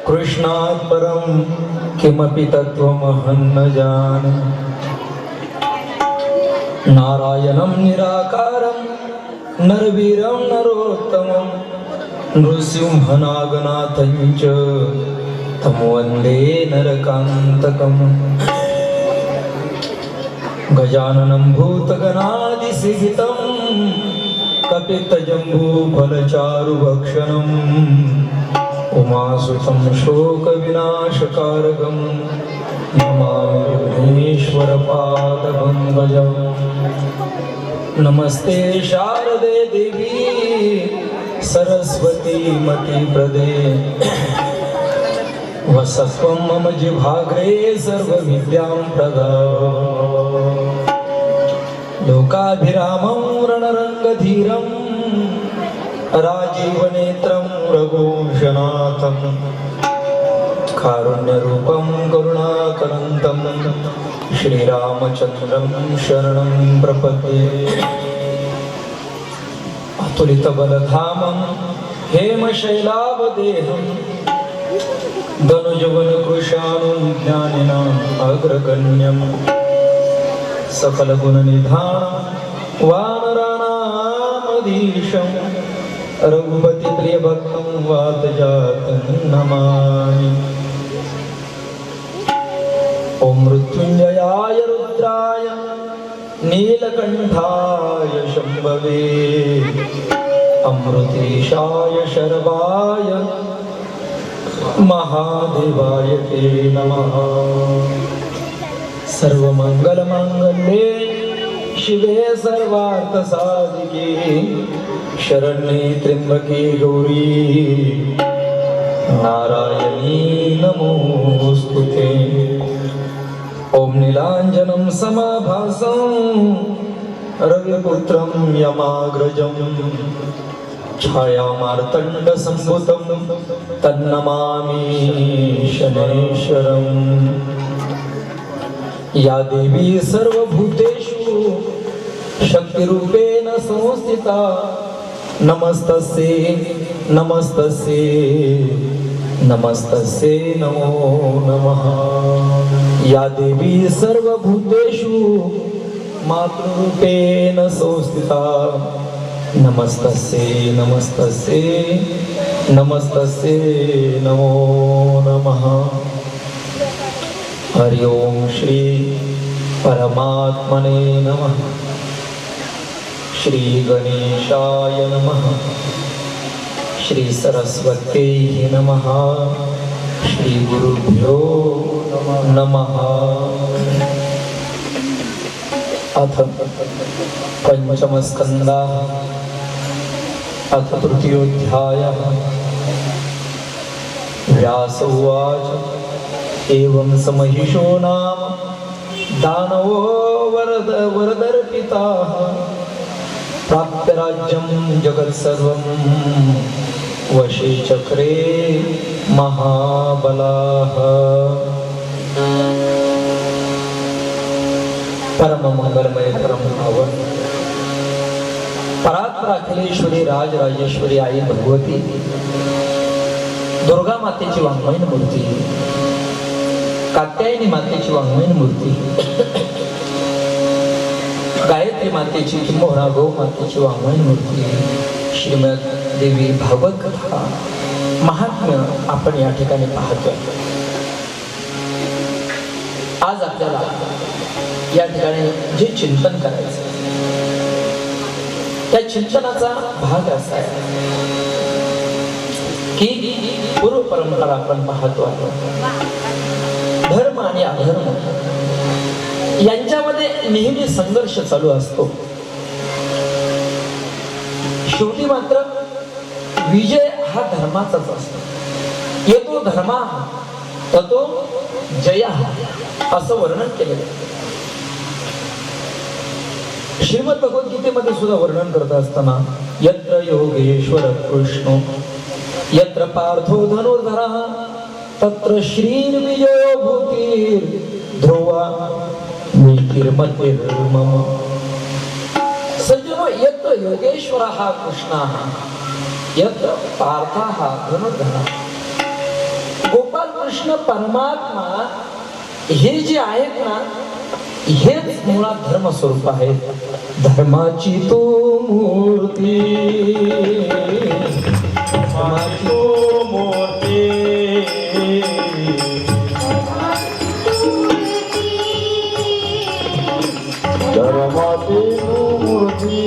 कृष्णात् परं किमपि तत्त्वमहं न जाने। नारायणं निराकारं नरवीरं नरोत्तमं नृसिंहनागनाथं च तं वन्दे नरकान्तकम्। गजाननं भूतगणादिसेवितं कपित्तजम्बूफलचारुभक्षणम् उमासुतं शोकविनाशकारकं नमामि विघ्नेश्वरपादपङ्कजं। नमस्ते शारदे देवी सरस्वती मतिप्रदे वसत्वं मम जिह्वाग्रे सर्वविद्यां प्रदाय। लोकाभिरामं रणरङ्गधीरं राजीवनेत्रं रघुवंशनाथं कारुण्यरूपं करुणाकरन्तं श्रीरामचन्द्रं शरणं प्रपद्ये। अतुलितबलधामं हेमशैलावदेहं धनुजवनकृशानुज्ञानिनाम् अग्रगण्यं सकलगुणनिधानं वानराणामधीशं रघुपतिप्रियभक्तं वातजातं नमामि। ॐ मृत्युञ्जयाय रुद्राय नीलकण्ठाय शम्भवे अमृतेशाय शर्वाय महादेवाय ते नमः। सर्वमङ्गलमाङ्गल्ये शिवे सर्वार्थसाधिके शरण्ये त्र्यम्बके गौरी नारायणी नमोस्तुते। ॐ नीलाञ्जनं समाभासं रविपुत्रं यमाग्रजं छायामार्तण्डसम्भुतं तन्नमामि शनैश्वरम्। या देवी सर्वभूतेषु शक्तिरूपेण संस्थिता नमस्तस्यै नमस्तस्यै नमस्तस्यै नमो नमः। या देवी सर्वभूतेषु मातृरूपेण संस्थिता नमस्तस्यै नमस्तस्यै नमस्तस्यै नमो नमः। हरि ओम श्री परमात्मने नमः। श्री गणेशाय नमः। श्री सरस्वत्यै नमः। श्री गुरुभ्यो नमः। अथ पंचमस्कन्धः अथ तृतीयोऽध्यायः। व्यास उवाच एवं समहिषो नाम दानवो वरदर्पिताः प्राप्य राज्यं जगत्सर्वं वशे चक्रे महाबलाः। परम मंगलमय परम पावन परात्पर अखिलेश्वरी राजराजेश्वरी आई भगवती दुर्गा मातेची वाङ्मयीन मूर्ती, कात्यायनी मातेची वाङ्मयीन मूर्ती, गायत्री मातेची किंबहुना गौ मातेची वाङ्मयीन मूर्ती, श्रीमद देवी भागवत कथा महात्म्य आपण या ठिकाणी पाहतोय। आज आपल्याला या ठिकाणी जे चिंतन करायचं त्या चिंतनाचा भाग असा आहे की पूर्व परंपरा आपण पाहतो आहे, धर्म आणि अधर्म यांच्यामध्ये नेहमी संघर्ष चालू असतो। शेवटी मात्र विजय हा धर्माचाच असतो। येतो धर्मा ततो जया असं वर्णन केलेलं आहे। श्रीमद भगवद्गीतेमध्ये सुद्धा वर्णन करत असताना यत्र योगेश्वर कृष्ण यत्र पार्थो धनुर्धरः तत्र श्रीर्विजयो भूतिर् ध्रुवा नीतिर्मतिर्मम। सज्जनो यत्र योगेश्वरः कृष्णः यत्र पार्थः धनुर्धरः। कृष्ण परमात्मा हे जे आहेत ना, हेच मुळात धर्मस्वरूप आहे. धर्माची तो मूर्ती, धर्माची तो मूर्ती, धर्माची मूर्ती.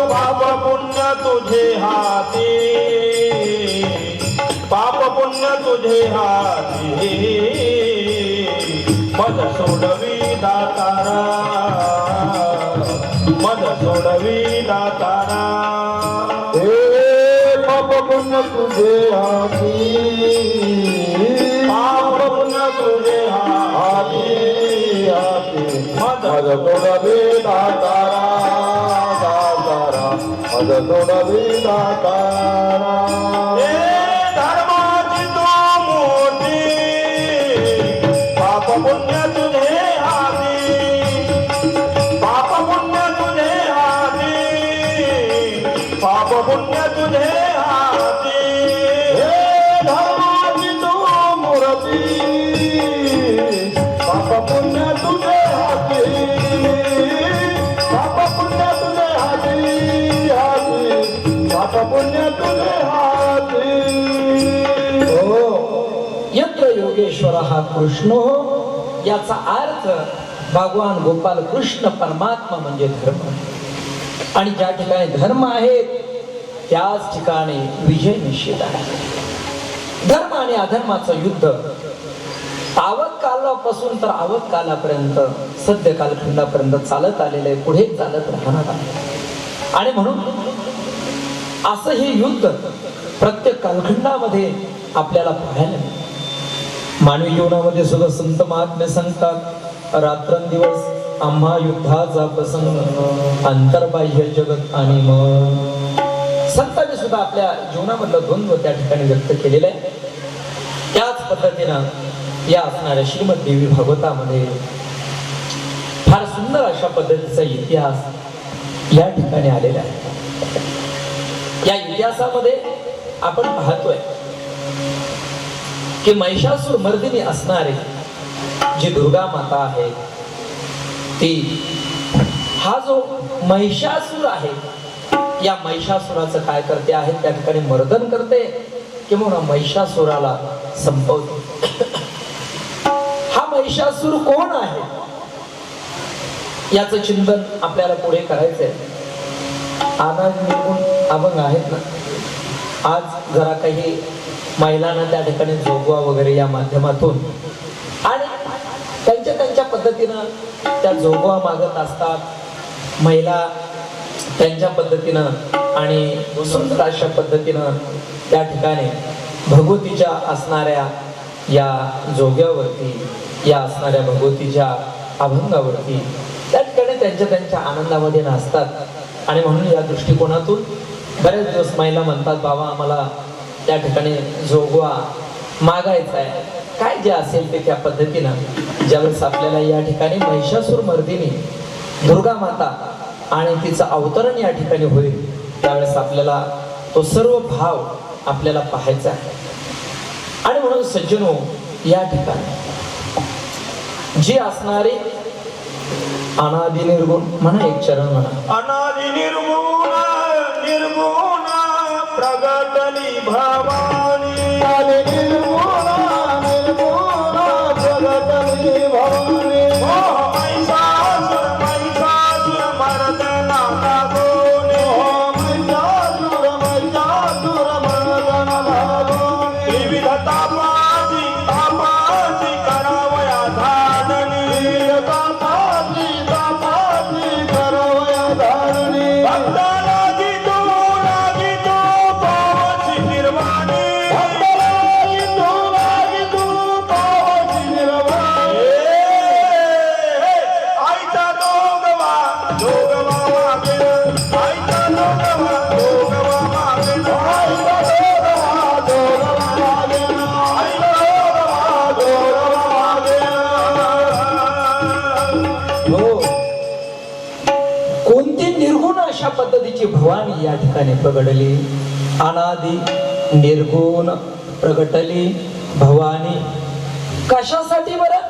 पाप पुण्य तुझे हाती, पाप पुण्य तुझे हाती, मद सोडवी दातारा, मद सोडवी दातारा. हे पाप पुण्य तुझे हाती, पाप पुण्य तुझे हाती, मद सोडवी दातारा, दातारा, मद सोडवी दातारा. धर्माची तो मूर्ती, पाप पुण्य तुझे हाती, पाप पुण्य तुझे हाती, पाप पुण्य तुझे हाती. हे धर्माची तू मूर्ती, पाप पुण्य तुझे हाती, पाप पुण्य तुझे हाती, हाती, पाप पुण्य तुझे हाती. हो, यत्र योगेश्वर हा कृष्ण हो, याचा अर्थ भगवान गोपाल कृष्ण परमात्मा म्हणजे धर्म. आणि ज्या ठिकाणी धर्म आहे त्याच ठिकाणी विजय निश्चित आहे. धर्म आणि अधर्माचं युद्ध तावत कालापासून तर आवत कालापर्यंत, सद्य कालखंडापर्यंत चालत आलेलं आहे, पुढे चालत राहणार आहे. आणि म्हणून असं हे युद्ध प्रत्येक कालखंडामध्ये आपल्याला पाहायला मिळतं. मानवी जीवनामध्ये सुद्धा संत महात्मे सांगतात, रात्रंदिवस आम्हा युद्धाचा प्रसंग, अंतर्बाह्य जगत आणि मन. संतांनी सुद्धा आपल्या जीवनामधलं द्वंद्व त्या ठिकाणी व्यक्त केलेलं आहे. त्याच पद्धतीनं या असणाऱ्या श्रीमद देवी भागवतामध्ये फार सुंदर अशा पद्धतीचा इतिहास या ठिकाणी आलेला आहे. या इतिहासामध्ये आपण पाहतोय की महिषासूर मर्दिनी असणारी जी दुर्गा माता आहे, ती हा जो महिषासूर आहे, या महिषासुराचं काय करते आहे, त्या ठिकाणी मर्दन करते किंवा महिषासुराला संपवते. हा महिषासूर कोण आहे याचं चिंतन आपल्याला पुढे करायचंय. आज निघून अभंग आहेत ना, आज जरा काही महिलांना त्या ठिकाणी जोगवा वगैरे या माध्यमातून आणि त्यांच्या पद्धतीनं त्या जोगवा मागत असतात. महिला त्यांच्या पद्धतीनं आणि सुंदर अशा पद्धतीनं त्या ठिकाणी भगवतीच्या असणाऱ्या या जोग्यावरती, या असणाऱ्या भगवतीच्या अभंगावरती त्या ठिकाणी त्यांच्या आनंदामध्ये नाचतात. आणि म्हणून या दृष्टिकोनातून बरेच दिवस महिला म्हणतात, बाबा आम्हाला त्या ठिकाणी जोगवा मागायचा आहे, काय जे असेल ते त्या पद्धतीनं. ज्यावेळेस आपल्याला या ठिकाणी महिषासूर मर्दिनी दुर्गा माता आणि तिचं अवतरण या ठिकाणी होईल, त्यावेळेस आपल्याला तो सर्व भाव आपल्याला पाहायचा आहे. आणि म्हणून सज्जनो, या ठिकाणी जी असणारी अनादि निर्गुण म्हणा, एक चरण म्हणा, अनादि निर्गुण निर्गुण प्रगटली भवानी, निर्गुण निर्गुण प्रगटली भवानी. महिषासुर महिषासुर मर्दना लागोनी, महिषासुर महिषासुर मर्दन लागोनी. त्रिविध तापाची तापाची करावया धाडणी, तापाची तापाची करवया धारणी. भक्तालागी तू पावची निर्वाणी, भक्तालागी तू पावची निर्वाणी. आईचा दोगवा दोगवा मागे, आईचा दोगवा दोगवा मागे, आईला दोगवा दोगवा मागे, आईचा दोगवा दोगवा मागे. हो, कोणती निर्गुण अशा पद्धतीची भवानी या ठिकाणी प्रगटली. अनादि निर्गुण प्रगटली भवानी कशासाठी बरं?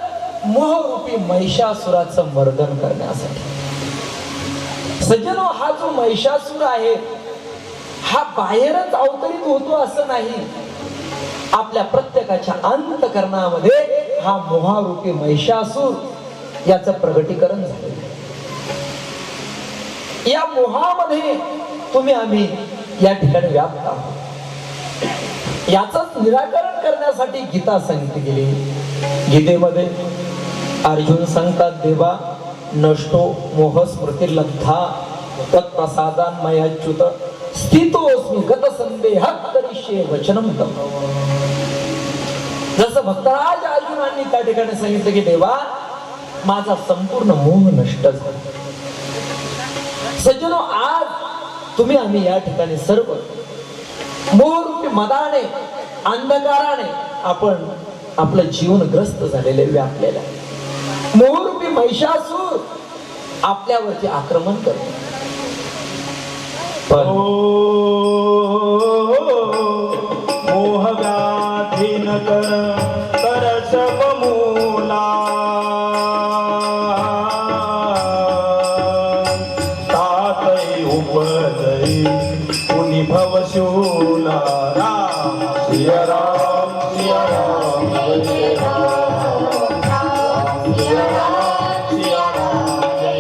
मोहरूपी महिषासुराचं मर्दन करण्यासाठी. सज्जनो, हा जो महिषासुर आहे हा बाहेरच अवतरित होतो असं नाही. आपल्या प्रत्येकाच्या अंतःकरणामध्ये हा मोहरूपी महिषासुर याचं प्रगटीकरण झालं. या मोहामध्ये तुम्ही आम्ही या ठिकाणी व्याप्त आहोत. याचंच निराकरण करण्यासाठी गीता सांगितली गेली. गीतेमध्ये अर्जुन सांगतात, देवा नष्टो मोह स्मृती लब्धा तत्प्रसादान मयाच्युत स्थितोस्मी गत संदेहात करिष्ये वचनम तम. जसं भक्तराज अर्जुनांनी त्या ठिकाणी सांगितलं की देवा माझा संपूर्ण मोह नष्ट झाला. सज्जनो, आज तुम्ही आम्ही या ठिकाणी सर्व मोहरूपी मदाने अंधकाराने आपण आपलं जीवन ग्रस्त झालेले व्यापलेलं आहे. मोहरूपी महिषासूर आपल्यावरती आक्रमण करतो. पण मोह व्याधी न कर सब मूला तातई उपजई पुनि भव शूला. राम सिया राम सिया राम जय राम सिया राम सिया राम जय.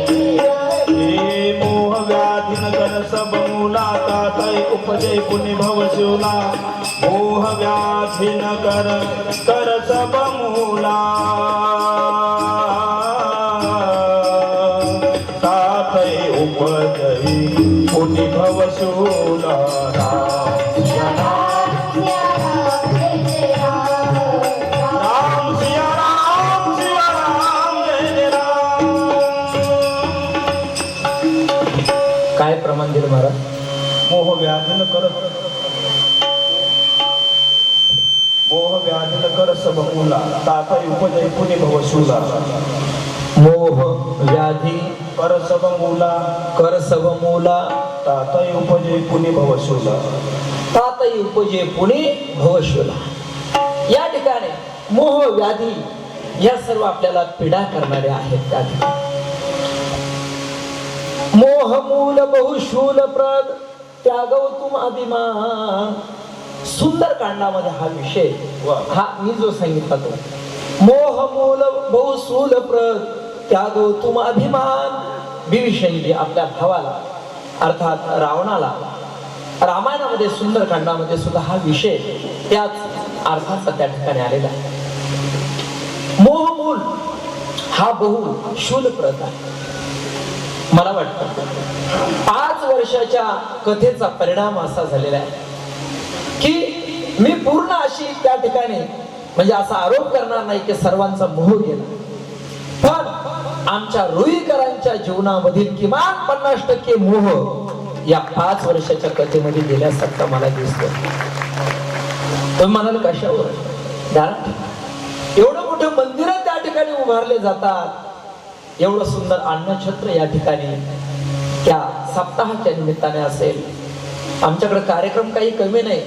मोह व्याधी न कर सब मूला तातई उपजई पुनि भव शूला. मोह व्याधी न कर सब मूला तातई उपजई पुनि भव शूला. राम सिया राम राम सिया राम सिया राम जय राम. काय प्रमाण दिलं महाराज? मोह व्याधी न कर मोह व्याधी न कर सब मूला तातई उपजई पुनि भव शूला. मोह व्याधी कर सब मूला कर सब मूला तातई उपजई पुनि भव शूला. तातई उपजे पुणे भवशूला. या ठिकाणी मोह व्याधी या सर्व आपल्याला पीडा करणारे आहेत. त्या ठिकाणी मोह मूल बहुशूल प्रद त्यागव तुम अभिमान. सुंदर कांडामध्ये हा विषय हा मी जो सांगितला तो मोह मूल बहुशूल प्रद त्यागव तुम अभिमान. विभीषणी आपल्या भावाला अर्थात रावणाला रामायणामध्ये सुंदर कांडामध्ये सुद्धा हा विषय त्याच अर्थाचा त्या ठिकाणी आलेला आहे. मोहमूल हा बहु शूलप्रद आहे. मला वाटतं 5 वर्षाच्या कथेचा परिणाम असा झालेला आहे की मी पूर्ण अशी त्या ठिकाणी म्हणजे असा आरोप करणार नाही की सर्वांचा मोह गेला, पण आमच्या रुईकरांच्या जीवनामधील किमान 50% मोह या 5 वर्षाच्या कथेमध्ये गेल्यासारखं मला दिसतो. तुम्ही म्हणाल कशावर? एवढं मोठं मंदिर त्या ठिकाणी उभारले जातात, एवढं सुंदर अन्नछत्र या ठिकाणी त्या सप्ताहाच्या निमित्ताने असेल. आमच्याकडे कार्यक्रम काही कमी नाही.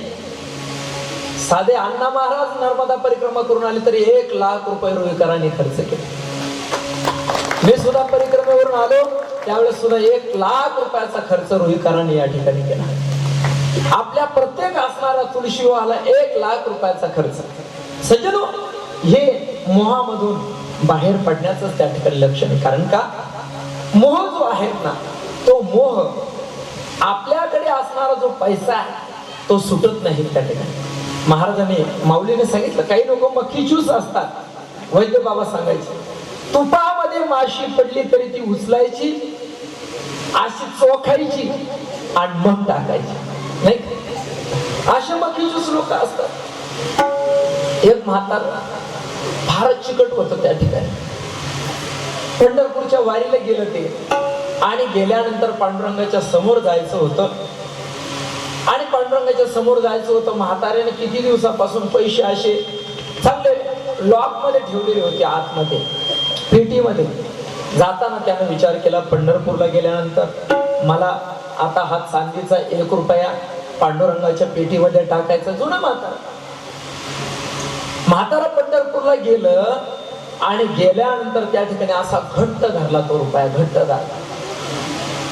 साधे अण्णा महाराज नर्मदा परिक्रमा करून आले तरी 1 लाख रुपये रुईकरांनी खर्च केले. मी सुद्धा परिक्रमेवरून आलो त्यावेळेस सुद्धा 1 लाख रुपयाचा खर्च रुईकरांनी या ठिकाणी केला. आपल्या प्रत्येक असणारा तुळशी विवाहाला 1 लाख रुपयाचा खर्च. सज्जनो, हे मोहामधून बाहेर पडण्याचं त्या ठिकाणी लक्षण आहे. कारण का मोह जो आहे ना, तो मोह आपल्याकडे असणारा जो पैसा आहे तो सुटत नाही त्या ठिकाणी. महाराजांनी माऊलीने सांगितलं, काही लोक मक्खी ज्यूस असतात, वैद्य बाबा सांगायचे, तुपामध्ये माशी पडली तरी ती उचलायची, अशी चोखायची आणि मग टाकायची, नाही असे मक्खी ज्यूस लोक असतात. एक म्हातारा फारच चिकट होतं त्या ठिकाणी. पंढरपूरच्या वारीला गेलं ते आणि गेल्यानंतर पांडुरंगाच्या समोर जायचं होतं आणि पांडुरंगाच्या समोर जायचं होतं. म्हाताऱ्याने किती दिवसापासून पैसे असे चांगले लॉक मध्ये ठेवलेले होते, आतमध्ये पेटीमध्ये. जाताना त्याने विचार केला, पंढरपूरला गेल्यानंतर मला आता हा चांदीचा 1 रुपया पांडुरंगाच्या पेटीमध्ये टाकायचा. जुना म्हातारा म्हातारा पंढरपूरला गेलं आणि गेल्यानंतर त्या ठिकाणी असा घट्ट धरला तो रुपया, घट्ट धरला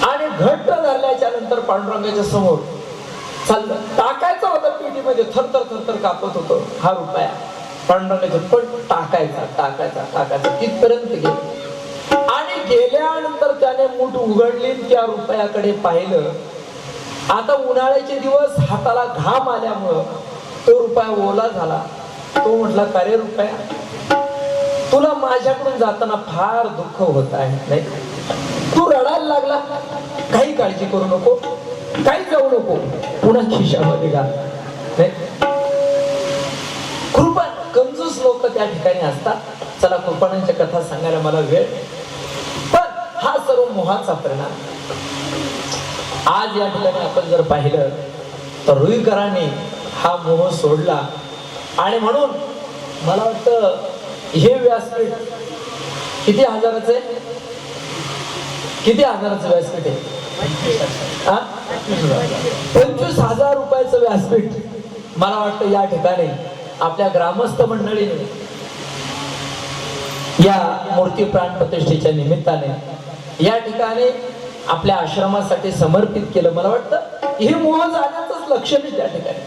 आणि घट्ट धरल्याच्या नंतर पांडुरंगाच्या समोर चाललं, टाकायचा होता पेटीमध्ये, थरथर थरथर कापत होतो हा रुपया पांडुरंगाच्या, पण टाकायचा टाकायचा टाकायचा तिथपर्यंत गेला आणि गेल्यानंतर त्याने मूठ उघडली, त्या रुपयाकडे पाहिलं. आता उन्हाळ्याचे दिवस, हाताला घाम आल्यामुळं तो रुपया ओला झाला. तो म्हटला, का रे रुपया, तुला माझ्याकडून जाताना फार दुःख होत आहे नाही, तू रडायला लागला, काही काळजी करू नको, काही जाऊ नको, पुन्हा खिशामध्ये घाल नाही. कृपा कंजूस लोक त्या ठिकाणी असतात. चला कृपाणांच्या कथा सांगायला मला वेळ, पण हा सर्व मोहाचा परिणाम. आज या ठिकाणी आपण जर पाहिलं तर रुईकरांनी हा मोह सोडला आणि म्हणून मला वाटतं हे व्यासपीठ किती हजाराचं आहे, किती हजाराचं व्यासपीठ आहे, 25,000 रुपयाचं व्यासपीठ. मला वाटतं या ठिकाणी आपल्या ग्रामस्थ मंडळीने या मूर्ती प्राण प्रतिष्ठेच्या निमित्ताने या ठिकाणी आपल्या आश्रमासाठी समर्पित केलं. मला वाटतं हे मोह जाण्याचंच लक्षण आहे त्या ठिकाणी.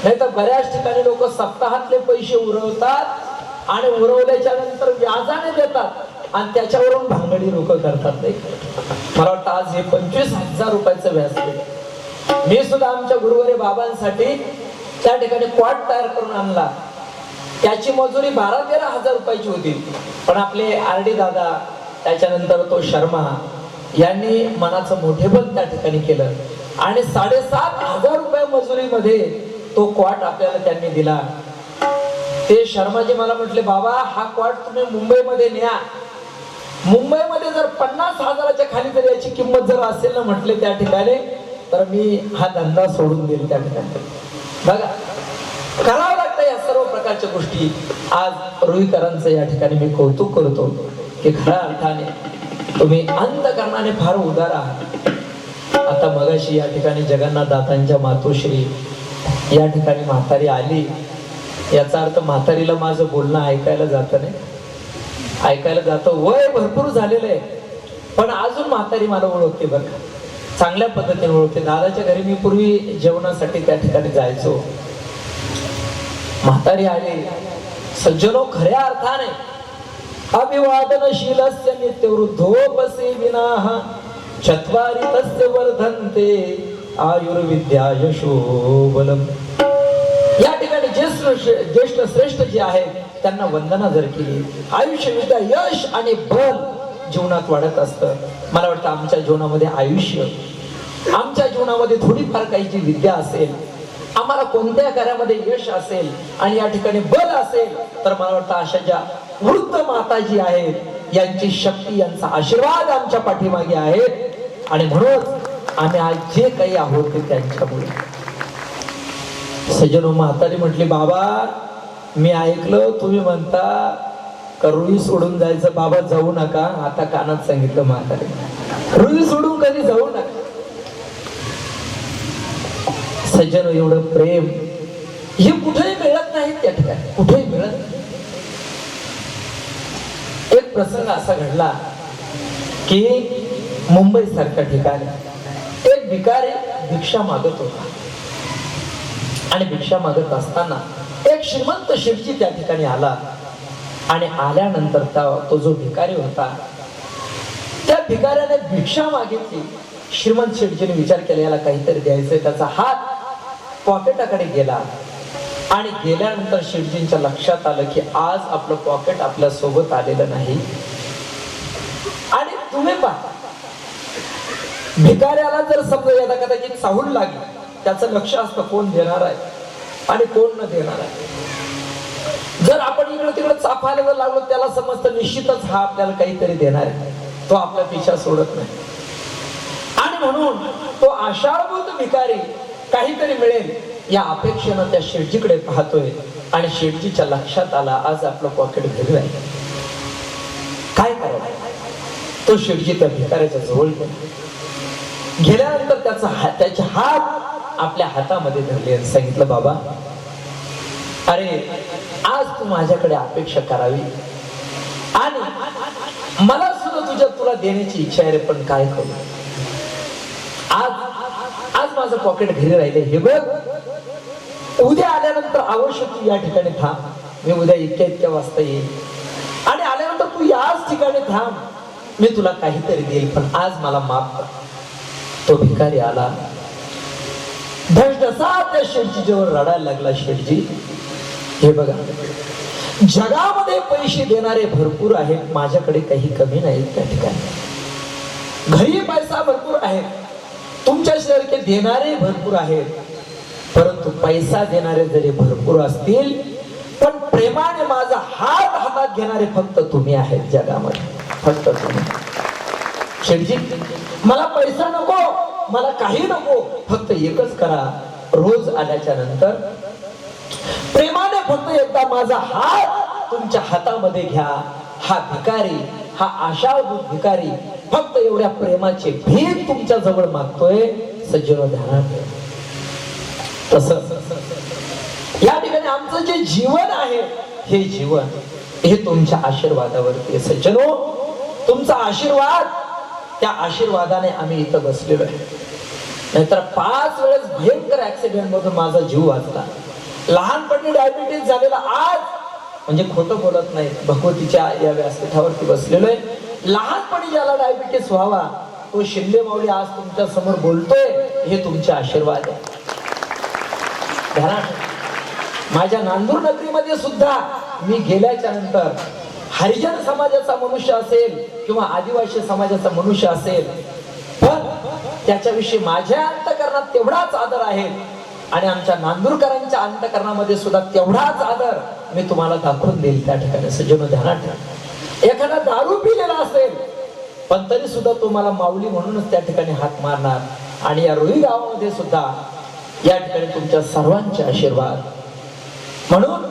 नाही तर बऱ्याच ठिकाणी लोक सप्ताहातले पैसे उरवतात आणि उरवल्याच्या नंतर व्याजाने देतात आणि त्याच्यावरून भांगडी लोक करतात. नाही, मला वाटतं आज हे 25,000 रुपयाचं व्यासपीठ मी सुद्धा आमच्या गुरुवारी बाबांसाठी त्या ठिकाणी क्वाट तयार करून आणला. त्याची मजुरी 12-13 हजार रुपयाची होती, पण आपले आरडी दादा, त्याच्यानंतर तो शर्मा यांनी मनाचं मोठेपण त्या ठिकाणी केलं आणि 7,500 रुपये मजुरीमध्ये तो क्वाट आपल्याला त्यांनी दिला. ते शर्माजी मला म्हटले, बाबा हा क्वाट तुम्ही मुंबईमध्ये न्या, मुंबईमध्ये जर 50,000च्या खाली जर याची किंमत जर असेल ना म्हटले त्या ठिकाणी, तर मी हा धंदा सोडून देईल त्या ठिकाणी. बघा, करावं लागतं या सर्व प्रकारच्या गोष्टी. आज रुईकरांचं या ठिकाणी मी कौतुक करतो की खऱ्या अर्थाने तुम्ही अंतकरणाने फार उदार आहात. आता मगाशी या ठिकाणी जगन्नाथ दादांच्या मातोश्री या ठिकाणी म्हातारी आली, याचा अर्थ म्हातारीला माझं बोलणं ऐकायला जातं नाही, ऐकायला जातं. वय भरपूर झालेलं आहे, पण अजून म्हातारी मला ओळखते बरं का, चांगल्या पद्धतीने ओळखते. दादाच्या घरी मी पूर्वी जेवणासाठी त्या ठिकाणी जायचो. म्हातारी आली. सज्जनो, खऱ्या अर्थाने अभिवादनशीलस्य नित्यवृद्धोपसी विनाः चत्वारि तस्य वर्धन्ते आयुर्विद्या यशो बलम. या ठिकाणी ज्येष्ठ श्रेष्ठ जे आहेत त्यांना वंदना जर केली, आयुष्य, विद्या, यश आणि बल जीवनात वाढत असतं. मला वाटतं आमच्या जीवनामध्ये आयुष्य, आमच्या जीवनामध्ये थोडीफार काही जी विद्या असेल, आम्हाला कोणत्या कार्यामध्ये यश असेल आणि या ठिकाणी बल असेल, तर मला वाटतं अशा ज्या वृद्ध माता जी आहेत यांची शक्ती, यांचा आशीर्वाद आमच्या पाठीमागे आहेत आणि म्हणून आम्ही आज जे काही आहोत ते त्यांच्यामुळे. सज्जनो, म्हातारी म्हटली, बाबा मी ऐकलं तुम्ही म्हणता का रुई सोडून जायचं. बाबा जाऊ नका, आता कानात सांगितलं म्हातारी, रुई सोडून कधी जाऊ नका. सज्जनो, एवढं प्रेम हे कुठेही मिळत नाही त्या ठिकाणी, कुठेही मिळत नाही. एक प्रसंग असा घडला की मुंबई सारख्या ठिकाणी एक भिकारी भिक्षा मागत होता आणि भिक्षा मागत असताना एक श्रीमंत शेठजी त्या ठिकाणी आला आणि आल्यानंतर तो जो भिकारी होता त्या भिकाऱ्याने भिक्षा मागितली. श्रीमंत शेठजीने विचार केला याला काहीतरी द्यायचंय. त्याचा हात पॉकेटाकडे गेला आणि गेल्यानंतर शेठजींच्या लक्षात आलं की आज आपलं पॉकेट आपल्या सोबत आलेलं नाही. आणि तुम्ही पहा, भिकाऱ्याला जर समजा यदा कदाचित चाहूल लागली, त्याचं लक्ष असतं कोण देणार आहे आणि कोण न देणार आहे. जर आपण इकडे तिकडे चापायला जर लागलो, त्याला समजतं निश्चितच हा आपल्याला काहीतरी देणार आहे, तो आपला पिछा सोडत नाही. आणि म्हणून तो आषाढभूत भिकारी काहीतरी मिळेल या अपेक्षेनं त्या शेठजीकडे पाहतोय आणि शेठजीच्या लक्षात आला आज आपलं पॉकेट घरी आहे. काय करावं? तो शेठजी त्या भिकाऱ्याच्या जवळ गेल्यानंतर त्याचे हात आपल्या हातामध्ये धरले आणि सांगितलं, बाबा अरे आज तू माझ्याकडे अपेक्षा करावी आणि मला सुद्धा तुला देण्याची इच्छा आहे रे, पण काय करू? आज माझं पॉकेट घरी राहिले, हे बघ उद्या आल्यानंतर अवश्य तू या ठिकाणी थांब, मी उद्या इतक्या वाजता येईल आणि आल्यानंतर तू याच ठिकाणी थांब, मी तुला काहीतरी देईल, पण आज मला माफ कर. तो भिकारी आला, धसधसा त्या शेठजी जवळ रडायला लागला. शेठजी, हे बघा, जगामध्ये पैसे देणारे भरपूर आहेत, माझ्याकडे काही कमी नाही. त्या ठिकाणी घरी पैसा भरपूर आहे, तुमच्यासारखे देणारे भरपूर आहेत, परंतु पैसा देणारे जरी भरपूर असतील, पण प्रेमाने माझा हात हातात घेणारे फक्त तुम्ही आहेत जगामध्ये, फक्त तुम्ही. शेठजी, मला पैसा नको, मला काही नको, फक्त एकच करा, रोज आल्याच्या नंतर प्रेमाने फक्त एकदा माझा हात तुमच्या हातामध्ये घ्या. हा भिकारी, हा आशाभूत भिकारी फक्त एवढ्या प्रेमाचे भेद तुमच्या जवळ मागतोय. सज्जनो, ध्यानात ठेवा. तसं या ठिकाणी आमचं जे जीवन आहे, हे जीवन हे तुमच्या आशीर्वादावरती आहे. सज्जनो, तुमचा आशीर्वाद, त्या आशीर्वादाने आम्ही इथं बसलेलो आहे. नाहीतर 5 वेळेस भयंकर ऍक्सिडेंट मधून माझा जीव वाचला. लहानपणी डायबिटीज झालेला, आज म्हणजे खोटं बोलत नाही, भगवतीच्या या व्यासपीठावरती बसलेलो आहे. लहानपणी ज्याला डायबिटीस व्हावा, तो शिंदे माऊली आज तुमच्या समोर बोलतोय, हे तुमचे आशीर्वाद आहे. माझ्या नांदूर नगरीमध्ये सुद्धा मी गेल्याच्या नंतर हरिजन समाजाचा मनुष्य असेल किंवा आदिवासी समाजाचा मनुष्य असेल, पण त्याच्याविषयी माझ्या अंतःकरणात तेवढाच आदर आहे आणि आमच्या नांदूरकरांच्या अंतःकरणामध्ये सुद्धा तेवढाच आदर मी तुम्हाला दाखवून देईल. त्या ठिकाणी सज्जनो, ध्यानात ठेवा. एखादा दारू पिलेला असेल, पण तरी सुद्धा तो मला माऊली म्हणूनच त्या ठिकाणी हाक मारणार. आणि या रोही गावामध्ये सुद्धा या ठिकाणी तुमच्या सर्वांचे आशीर्वाद. म्हणून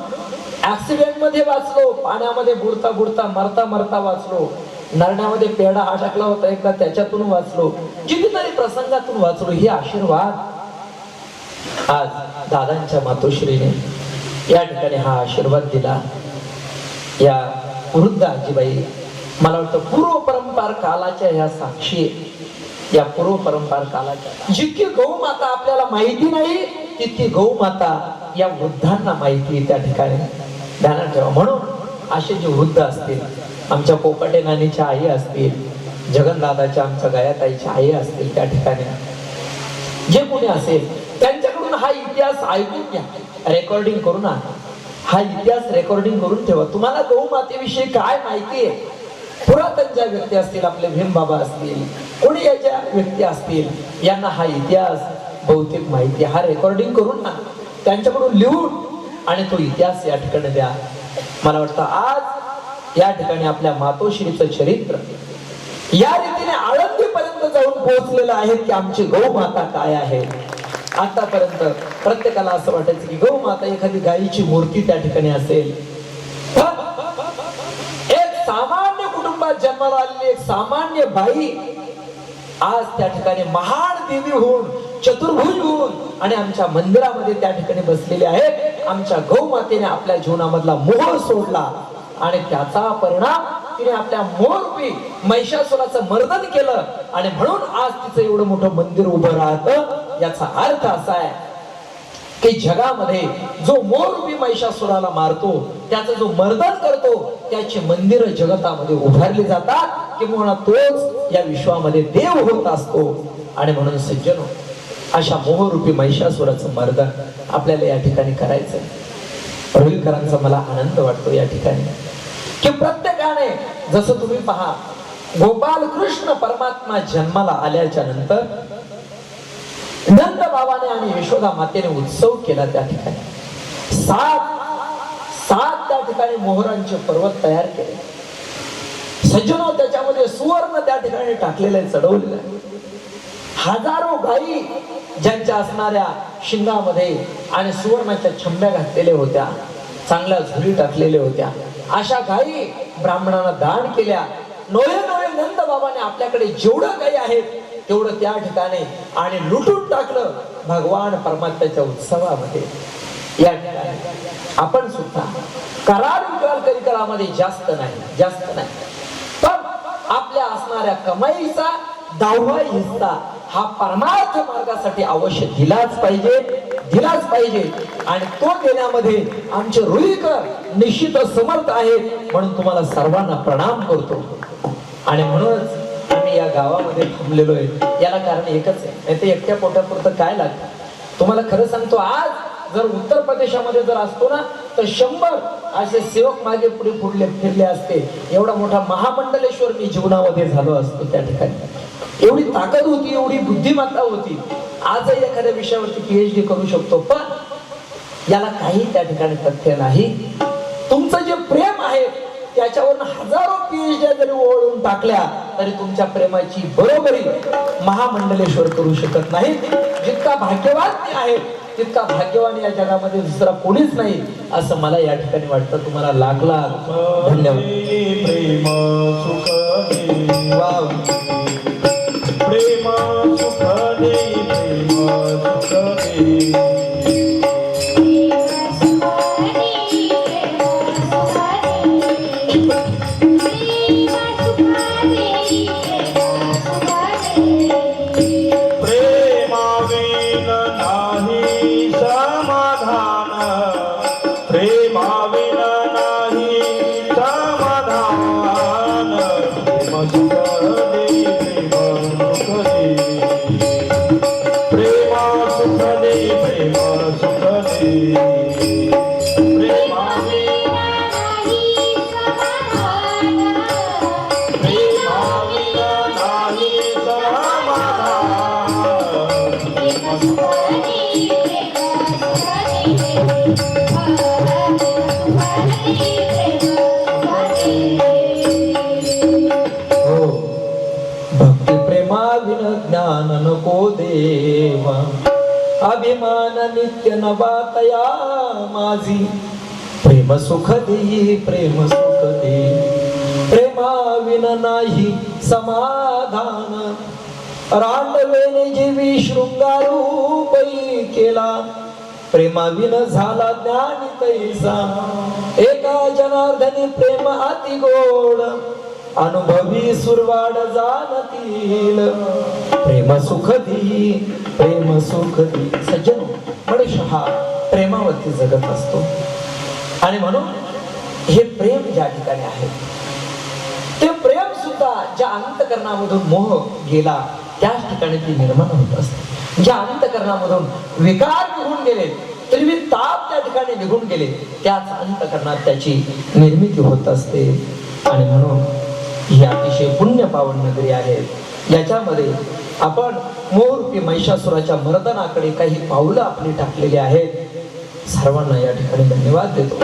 ऍक्सिडेंट मध्ये वाचलो, पाण्यामध्ये बुडता बुडता मरता मरता वाचलो, नरण्यामध्ये पेढा अडकला होता एकदा, त्याच्यातून वाचलो, कितीतरी प्रसंगातून वाचलो. हे आशीर्वाद आज दादांच्या मातोश्रीने या ठिकाणी हा आशीर्वाद दिला. या वृद्ध आजीबाई, मला वाटतं पूर्व परंपरा कालाच्या ह्या साक्षी, या पूर्व परंपरा कालाच्या. जितकी गौमाता आपल्याला माहिती नाही, तितकी गौमाता या वृद्धांना माहिती. त्या ठिकाणी ध्यानात ठेवा. म्हणून असे जे वृद्ध असतील, आमच्या पोपटे नानीच्या आई असतील, जगनदादाच्या आमच्या गयाताईच्या आई असतील, त्या ठिकाणी जे कोणी असेल त्यांच्याकडून हा इतिहास ऐकून घ्या, रेकॉर्डिंग करू ना. हा इतिहास रेकॉर्डिंग करून ठेवा. तुम्हाला गौमातेविषयी काय माहिती आहे, पुरातन ज्या व्यक्ती असतील, आपले भीमबाबा असतील, कोणी याच्या व्यक्ती असतील, यांना हा इतिहास बहुतेक माहिती, हा रेकॉर्डिंग करून ना त्यांच्याकडून लिहून आणि तो इतिहास या ठिकाणी द्या. मला वाटतं आज या ठिकाणी आपल्या मातोश्रीचं चरित्र या रीतीने आळंदीपर्यंत जाऊन पोहोचलेलं आहे की आमची गौमाता काय आहे. आतापर्यंत प्रत्येकाला असं वाटायचं की गौमाता एखादी गायीची मूर्ती त्या ठिकाणी असेल, पण एक सामान्य कुटुंबात जन्माला आलेली एक सामान्य बाई आज त्या ठिकाणी महान देवी होऊन, चतुर्भुज होऊन आणि आमच्या मंदिरामध्ये त्या ठिकाणी बसलेली आहे. आमच्या गौमातेने आपल्या जीवनामधला मोह सोडला आणि त्याचा परिणाम तिने आपल्या मोहरूपी महिषासुराचं मर्दन केलं आणि म्हणून आज तिचं एवढं मोठं मंदिर उभं राहतं. याचा अर्थ असा आहे की जगामध्ये जो मोहरूपी महिषासुराला मारतो, त्याचं जो मर्दन करतो, त्याची मंदिर जगतामध्ये उभारली जातात, किंवा तोच या विश्वामध्ये देव होत असतो. आणि म्हणून सज्जनो, अशा मोहरूपी महिषासुराचं मर्दन आपल्याला या ठिकाणी करायचं. रोहिकरांचा मला आनंद वाटतो या ठिकाणी की प्रत्येकाने, जसं तुम्ही पहा, गोपाल कृष्ण परमात्मा जन्माला आल्याच्या नंतर नंद बाबाने आणि यशोदा मातेने उत्सव केला. त्या ठिकाणी सात त्या ठिकाणी मोहरांचे पर्वत तयार केले. सज्जनो, त्याच्यामध्ये सुवर्ण त्या ठिकाणी टाकलेले, चढवलेले आहे. हजारो गायी ज्यांच्या असणाऱ्या शिंगामध्ये आणि सुवर्णाच्या छंब्या घातलेल्या होत्या, चांगल्या झुली टाकलेल्या होत्या, अशा गायी ब्राह्मणांना दान केल्या. नोये नोये नंद बाबाने आपल्याकडे जेवढं काही आहेत तेवढं त्या ठिकाणी आणि लुटून टाकलं भगवान परमात्म्याच्या उत्सवामध्ये. या ठिकाणी आपण सुद्धा करार विक्रार करिकरामध्ये जास्त नाही पण आपल्या असणाऱ्या कमाईचा 10वा हिस्सा हा परमार्थ मार्गासाठी अवश्य दिलाच पाहिजे आणि तो देण्यामध्ये आमचे रुईकर निश्चित समर्थ आहेत म्हणून तुम्हाला सर्वांना प्रणाम करतो. आणि म्हणूनच आम्ही या गावामध्ये थांबलेलो आहे. याला कारण एकच आहे, नाही तर एकट्या पोटापुरतं काय लागतं. तुम्हाला खरं सांगतो, आज जर उत्तर प्रदेशामध्ये जर असतो ना तर 100 असे सेवक मागे पुढे फिरले असते. एवढा मोठा महामंडलेश्वर मी जीवनामध्ये झालो असतो. त्या ठिकाणी एवढी ताकद होती, एवढी बुद्धिमत्ता होती. आजही एखाद्या विषयावरती PhD करू शकतो, पण याला काही त्या ठिकाणी तथ्य नाही. तुमचं जे प्रेम आहे त्याच्यावर हजारो PhD जरी ओळून टाकल्या तरी तुमच्या प्रेमाची बरोबरी महामंडलेश्वर करू शकत नाही. जितका भाग्यवान मी आहे तितका भाग्यवान या जगामध्ये दुसरा कोणीच नाही असं मला या ठिकाणी वाटतं. तुम्हाला लागला धन्यवाद. प्रेम सुख दे वाव. प्रेम सुख दे प्रेम सुख दे ज्ञान नको देवा, अभिमान नित्य नवातया माझी. प्रेम सुख देई प्रेम सुख दे, प्रेमाविन नाही समाधान. रांडवेने जीवी शृंगारूपई केला, प्रेमाविन झाला ज्ञानी तैसा. एका जनार्दनी प्रेम अति गोड, अनुभवी सुरवाड जाणतील. प्रेम सुख दी प्रेम सुख दी. सज्जन, मनुष्य हा प्रेमावरती जगत असतो आणि म्हणून हे प्रेम ज्या ठिकाणी आहे ते प्रेम सुद्धा ज्या अंतःकरणामधून मोह गेला त्याच ठिकाणी ती निर्माण होत असते. ज्या अंतःकरणामधून विकार निघून गेले, त्रिविध ताप त्या ठिकाणी निघून गेले, त्याच अंतःकरणात त्याची निर्मिती होत असते. आणि म्हणून ही अतिशय पुण्य पावन नगरी आहे. याच्यामध्ये आपण मोहरूपी महिषासुराच्या मर्दनाकडे काही पावलं आपली टाकलेली आहेत. सर्वांना या ठिकाणी धन्यवाद देतो.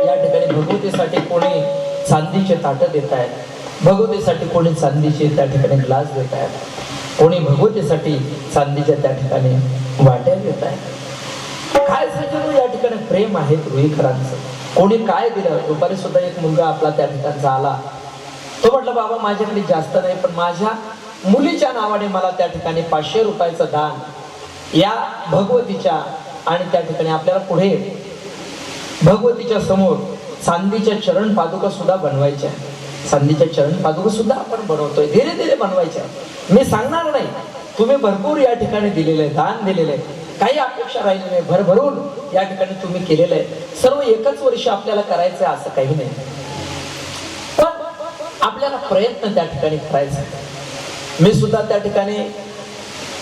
या ठिकाणी भगवतीसाठी कोणी चांदीचे ताटं देत आहेत, भगवतीसाठी कोणी चांदीचे त्या ठिकाणी ग्लास देत आहेत, कोणी भगवतीसाठी चांदीच्या त्या ठिकाणी वाट्या देत आहेत. काय सज्जन, या ठिकाणी प्रेम आहे रुईकरांचं. कोणी काय दिलं. दुपारी सुद्धा एक मुलगा आपला त्या ठिकाणचा आला. तो म्हटलं, बाबा माझ्याकडे जास्त नाही पण माझ्या मुलीच्या नावाने मला त्या ठिकाणी 500 रुपयाचं दान या भगवतीच्या. आणि त्या ठिकाणी आपल्याला पुढे भगवतीच्या समोर चांदीच्या चरण पादुका सुद्धा बनवायच्या. चांदीच्या चरण पादुका सुद्धा आपण बनवतोय, धीरे धीरे बनवायच्या. मी सांगणार नाही, तुम्ही भरपूर या ठिकाणी दिलेलं आहे, दान दिलेलं आहे, काही अपेक्षा राहिली नाही, भरभरून या ठिकाणी तुम्ही केलेलं आहे. सर्व एकच वर्ष आपल्याला करायचं असं काही नाही, पण आपल्याला प्रयत्न त्या ठिकाणी करायचा. मी सुद्धा त्या ठिकाणी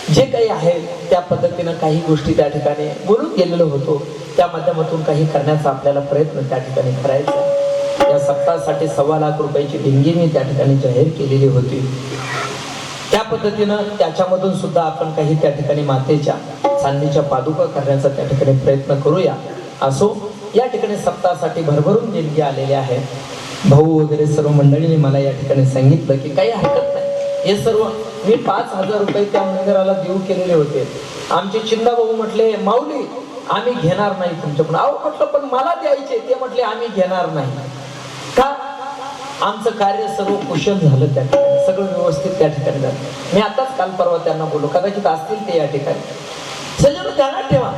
जे काही आहे त्या पद्धतीनं काही गोष्टी त्या ठिकाणी बोलून गेलेलो होतो. त्या माध्यमातून काही करण्याचा आपल्याला प्रयत्न त्या ठिकाणी करायचा. या सप्ताहासाठी 1.25 लाख रुपयाची देणगी मी त्या ठिकाणी जाहीर केलेली होती. त्या पद्धतीनं त्याच्यामधून सुद्धा आपण काही त्या ठिकाणी मातेच्या चांदीच्या पादुका करण्याचा त्या ठिकाणी प्रयत्न करूया. असो, या ठिकाणी सप्ताहासाठी भरभरून देणगी आलेली आहे. भाऊ वगैरे सर्व मंडळीने मला या ठिकाणी सांगितलं की काही हरकत नाही, हे सर्व मी 5,000 रुपये त्या मंदिराला देऊ केलेले होते. आमचे चिंदा भाऊ म्हटले, माऊली आम्ही घेणार नाही तुमच्याकडून. अहो म्हटलं, पण मला द्यायचे. ते म्हटले, आम्ही घेणार नाही. का? आमचं कार्य सर्व कुशल झालं, त्या ठिकाणी सगळं व्यवस्थित त्या ठिकाणी झालं. मी आताच काल परवा त्यांना बोललो, कदाचित असतील ते या ठिकाणी. सगळं ध्यानात ठेवा,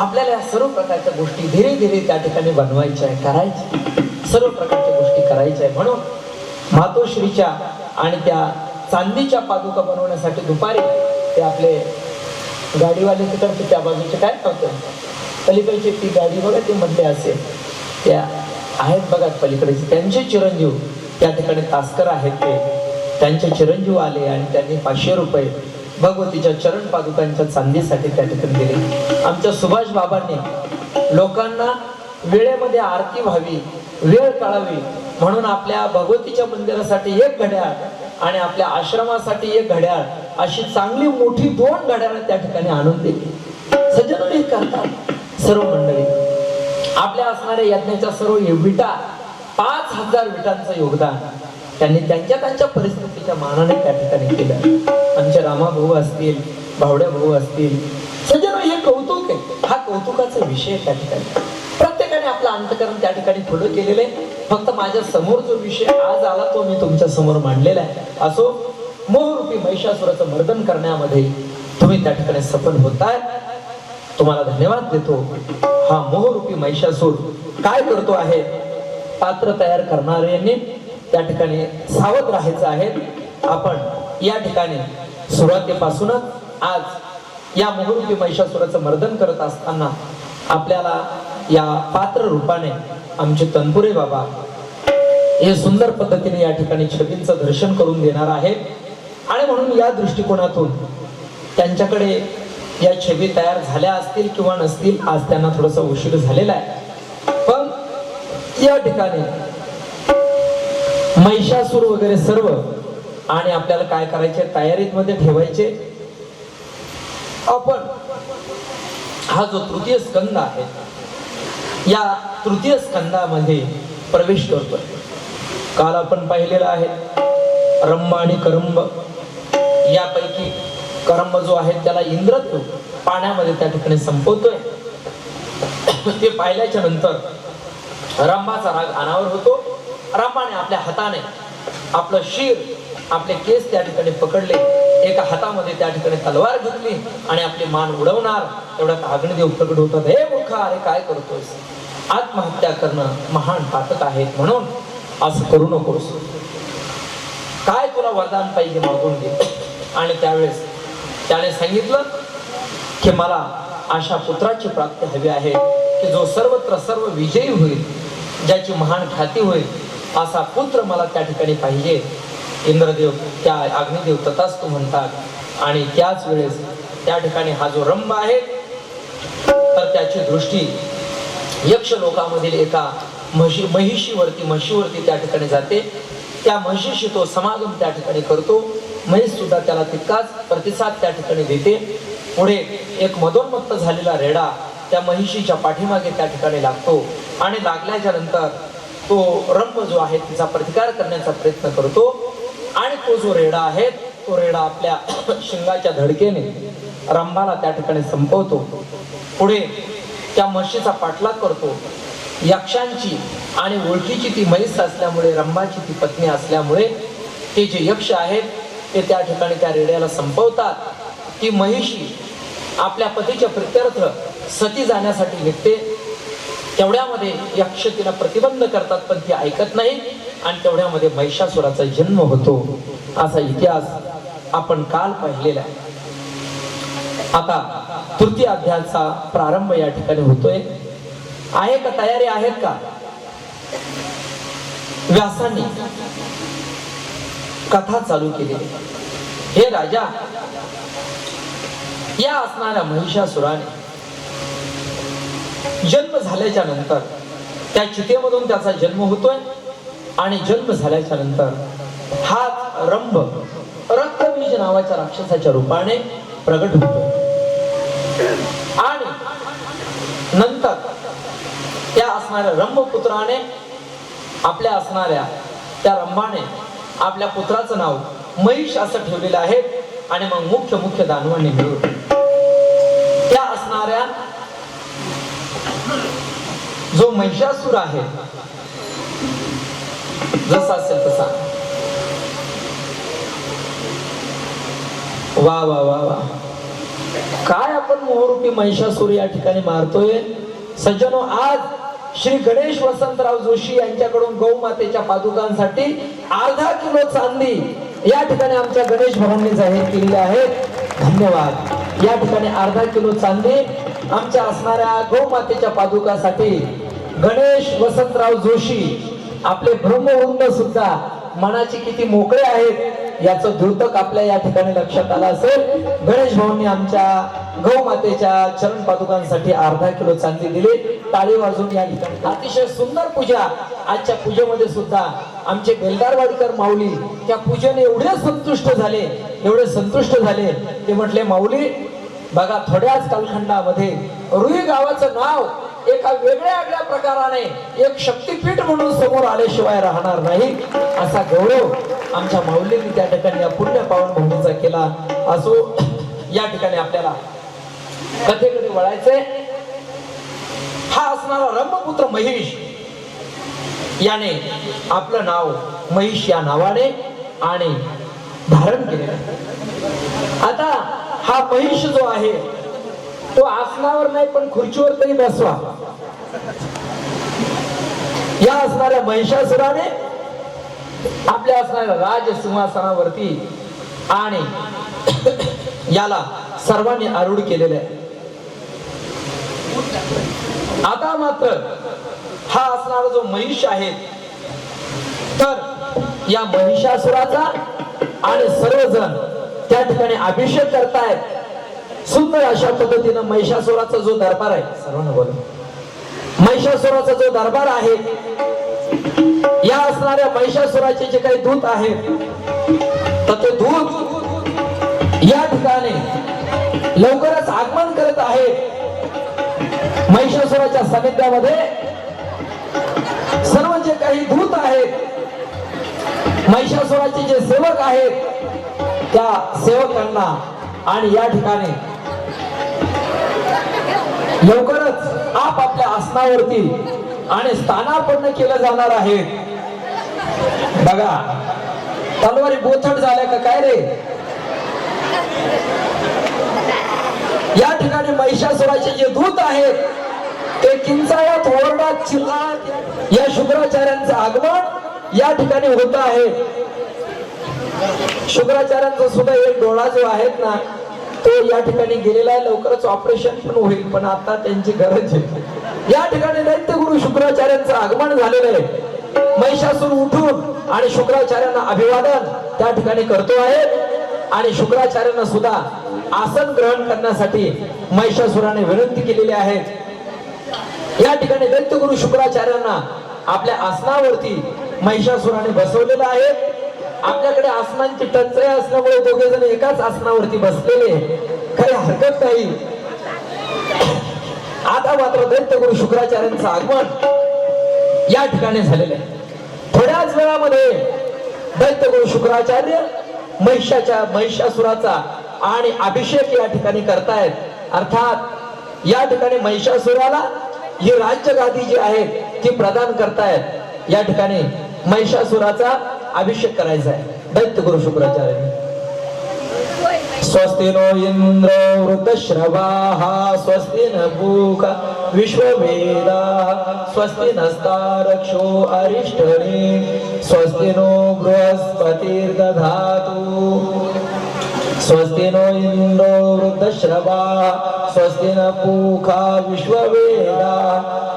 आपल्याला या सर्व प्रकारच्या गोष्टी धीरे धीरे त्या ठिकाणी बनवायच्या आहे, करायच्या, सर्व प्रकारच्या गोष्टी करायच्या आहे. म्हणून मातोश्रीच्या आणि त्या चांदीच्या पादुका बनवण्यासाठी दुपारी ते आपले गाडीवाले तिकडचे त्या बाजूचे काय नव्हतं, पलीकडची ती गाडी बघा ती म्हटले असे त्या आहेत बघा पलीकडचे, त्यांचे चिरंजीव त्या ठिकाणी तास्कर आहेत, ते त्यांचे चिरंजीव आले आणि त्यांनी 500 रुपये भगवतीच्या चरण पादुकांच्या चांदीसाठी त्या ठिकाणी दिले. आमच्या सुभाष बाबांनी लोकांना वेळेमध्ये आरती व्हावी, वेळ कळावी म्हणून आपल्या भगवतीच्या मंदिरासाठी 1 घड्याळ आणि आपल्या आश्रमासाठी 1 घड्याळ अशी चांगली मोठी 2 घड्याळ त्या ठिकाणी आणून दिली. सज्जन करतात सर्व मंडळी. आपल्या असणाऱ्या यज्ञाच्या सर्व विटा 5000 विटांचं योगदान त्यांनी त्यांच्या परिस्थितीच्या मानाने त्या ठिकाणी केलं. आमचे रामा भाऊ असतील, भावड्या भाऊ असतील, सज्जन हे कौतुक आहे. हा कौतुकाचा विषय त्या ठिकाणी प्रत्येकाने आपलं अंतकरण त्या ठिकाणी खुलं केलेलं आहे. फक्त माझ्या समोर जो विषय आज आला तो मी तुमच्या समोर मांडलेला आहे. असो, मोहरूपी महिषासुराचं मर्दन करण्यामध्ये तुम्ही त्या ठिकाणी सफल होताय, तुम्हाला धन्यवाद देतो. हा मोहरूपी महिषासूर काय करतो आहे, पात्र तयार करणाऱ्यांनी त्या ठिकाणी सावध राहायचं आहे. आपण या ठिकाणी सुरुवातीपासूनच आज या मोहरूपी महिषासुराचं मर्दन करत असताना आपल्याला या पात्र रूपाने आमचे तनपुरे बाबा हे सुंदर पद्धतीने या ठिकाणी छबींचं दर्शन करून देणार आहे. आणि म्हणून या दृष्टिकोनातून त्यांच्याकडे या छबी तयार झाल्या असतील किंवा नसतील, आज त्यांना थोडासा उशीर झालेला आहे, पण या ठिकाणी महिषासूर वगैरे सर्व आणि आपल्याला काय करायचे, तयारीत मध्ये ठेवायचे. आपण हा जो तृतीय स्कंद आहे या तृतीय स्कंदामध्ये प्रवेश करतोय. काल आपण पाहिलेला आहे रंभ आणि करंब, यापैकी करंब जो आहे त्याला इंद्रत्व पाण्यामध्ये त्या ठिकाणी संपवतोय. ते पाहिल्याच्या नंतर रंभाचा राग अनावर होतो. रंभाने आपल्या हाताने आपलं शिर, आपले केस त्या ठिकाणी पकडले, एका हातामध्ये त्या ठिकाणी तलवार घेतली आणि आपली मान उडवणार तेवढ्यात अग्निदेव प्रकट होतात. हे मूर्खा, अरे काय करतोस, आत्महत्या करणं महान पातक आहे, म्हणून असं करू नकोस, काय तुला वरदान पाहिजे मागून घे. आणि त्यावेळेस त्याने सांगितलं की मला अशा पुत्राची प्राप्ती हवी आहे की जो सर्वत्र सर्व विजयी होईल, ज्याची महान ख्याती होईल, असा पुत्र मला त्या ठिकाणी पाहिजे. इंद्रदेव त्या अग्निदेव तथास्तु म्हणतात. आणि त्याच वेळेस त्या ठिकाणी हा जो रंभ आहे तर त्याची दृष्टी यक्ष लोकामधील एका म्हशीवरती त्या ठिकाणी जाते. त्या म्हशीशी तो समागम त्या ठिकाणी करतो. म्हैस सुद्धा त्याला तितकाच प्रतिसाद त्या ठिकाणी देते. पुढे एक मदोन्मत्त झालेला रेडा त्या महिषीच्या पाठीमागे त्या ठिकाणी लागतो आणि लागल्याच्या नंतर तो रंभ जो आहे तिचा प्रतिकार करण्याचा प्रयत्न करतो. आणि तो जो रेडा आहे तो रेडा आपल्या शिंगाच्या धडकेने रंभाला त्या ठिकाणी संपवतो. पुढे त्या म्हशीचा पाठलाग करतो. यक्षांची आणि ओळखीची ती म्हैस असल्यामुळे, रंभाची ती पत्नी असल्यामुळे ते जे यक्ष आहेत ते त्या ठिकाणी त्या रेड्याला संपवतात. ती महिषी आपल्या पतीच्या प्रित्यर्थ सती जाण्यासाठी निघते. तेवढ्यामध्ये यक्ष तिला प्रतिबंध करतात, पण ती ऐकत नाही आणि तेवढ्यामध्ये महिषासुराचा जन्म होतो. असा इतिहास आपण काल पाहिलेला आहे. आता तृतीय अध्यायाचा प्रारंभ या ठिकाणी होतोय. आहे का, तयारी आहेत का? व्यासांनी कथा चालू केली. हे राजा, या असणाऱ्या महिषासुराने जन्म झाल्याच्या नंतर त्या चितेमधून त्याचा जन्म होतोय आणि जन्म झाल्याच्या नंतर हा रंभ रक्तबीज नावाच्या राक्षसाच्या रूपाने प्रगट होतो. आणि नंतर त्या असणाऱ्या रंभपुत्राने आपल्या असणाऱ्या त्या रंभाने आपल्या पुत्राचं नाव महिष असं ठेवलेलं आहे. आणि मग मुख्य दानवांनी मिळून त्या असणाऱ्या जो महिषासूर आहे, जसा असेल तसा, वा वा वा वा, काय आपण मोहरूपी महिषासूर या ठिकाणी मारतोय सज्जनो. आज श्री गणेश वसंतराव जोशी यांच्याकडून गौमातेच्या पादुकांसाठी अर्धा किलो चांदी या ठिकाणी आमच्या गणेश भवनने जाहीर केलेली आहे. धन्यवाद. या ठिकाणी अर्धा किलो चांदी आमच्या असणाऱ्या गौमातेच्या पादुकासाठी गणेश वसंतराव जोशी आपले ब्रह्मवृंद सुद्धा मनाचे किती मोकळे आहेत याचं द्योतक आपल्या या ठिकाणी लक्षात आलं असेल. गणेश भाऊंनी आमच्या गौमातेच्या चरण पादुकांसाठी अर्धा किलो चांदी दिली. टाळी वाजून या ठिकाणी अतिशय सुंदर पूजा. आजच्या पूजेमध्ये सुद्धा आमचे बेलदारवाडकर माऊली त्या पूजेने एवढे संतुष्ट झाले ते म्हटले, माऊली बघा थोड्याच कालखंडामध्ये रुई गावाचं नाव एका वेगळ्या प्रकाराने एक शक्तीपीठ म्हणून समोर आल्याशिवाय राहणार नाही असा गौरव आमच्या माऊलींनी त्या ठिकाणी या पुण्य पावन भूमीचा केला असो. या ठिकाणी आपल्याला कथेकडे वळायचंय. हा असणारा ब्रह्मपुत्र महिष याने आपलं नाव महिष या नावाने आणि धारण केलेलं आहे. आता हा महिष जो आहे तो आसनावर नाही पण खुर्चीवर तरी बसवा. या असणाऱ्या महिषासुराने आपल्या असणाऱ्या राज सिंहासनावरती आणि याला सर्वांनी आरूढ केलेले आहे. आता मात्र हा असणारा जो महिष आहे तर या महिषासुराचा आणि सर्वजण त्या ठिकाणी अभिषेक करतायत. सुंदर अशा पद्धतीनं महिषासुराचा जो दरबार आहे, सर्वांना बोला, महिषासुराचा जो दरबार आहे या असणाऱ्या महिषासुराचे जे काही दूत आहेत तर ते दूत या ठिकाणी लवकरच आगमन करत आहेत. महिषासुराच्या सानिध्यामध्ये सर्व जे काही दूत आहेत, महिषासुराचे जे सेवक आहेत त्या सेवकांना आणि या ठिकाणी लवकरच आपापल्या आसनावरती आणि स्थानापन्न केलं जाणार आहे. बघा तलवारी बोथट झाल्या का काय रे. या ठिकाणी महिषासुराचे जे दूत आहेत ते किंचाळत ओरडत चिल्लात या शुक्राचार्यांचं आगमन या ठिकाणी होत आहे. शुक्राचार्यांचा सुद्धा एक डोळा जो आहे ना तो या ठिकाणी गेलेला आहे. लवकरच ऑपरेशन पण होईल पण आता त्यांची गरज आहे. या ठिकाणी दैत्यगुरु शुक्राचार्यांचं आगमन झालेलं आहे. महिषासूर उठून आणि शुक्राचार्यांना अभिवादन त्या ठिकाणी करतो आहे आणि शुक्राचार्यांना सुद्धा आसन ग्रहण करण्यासाठी महिषासुराने विनंती केलेली आहे. या ठिकाणी दैत्यगुरु शुक्राचार्यांना आपल्या आसनावरती महिषासुराने बसवलेलं आहे. आपल्याकडे आसनांची टंचाई असल्यामुळे दोघे जण एकाच आसनावरती बसलेले, काही हरकत नाही. आता मात्र दैत्यगुरु शुक्राचार्यांचं आगमन या ठिकाणी झालेलं आहे. थोड्याच वेळामध्ये दैत्यगुरु शुक्राचार्य महिषासुराचा आणि अभिषेक या ठिकाणी करतायत. अर्थात या ठिकाणी महिषासुराला ही राज्य गादी जी आहे ती प्रदान करतायत. या ठिकाणी महिषासुराचा अभिषेक करायचा आहे दैत्यगुरु शुक्राचार्य. स्वस्ति नो इंद्र वृद्धश्रवाः स्वस्ति न पूषा विश्ववेदाः स्वस्ति नस्तारक्षो अरिष्टनेमिः स्वस्ति नो बृहस्पतिर्दधातु स्वस्ति नो इंद्रो वृद्धश्रवाः स्वस्ति न पूषा विश्ववेदाः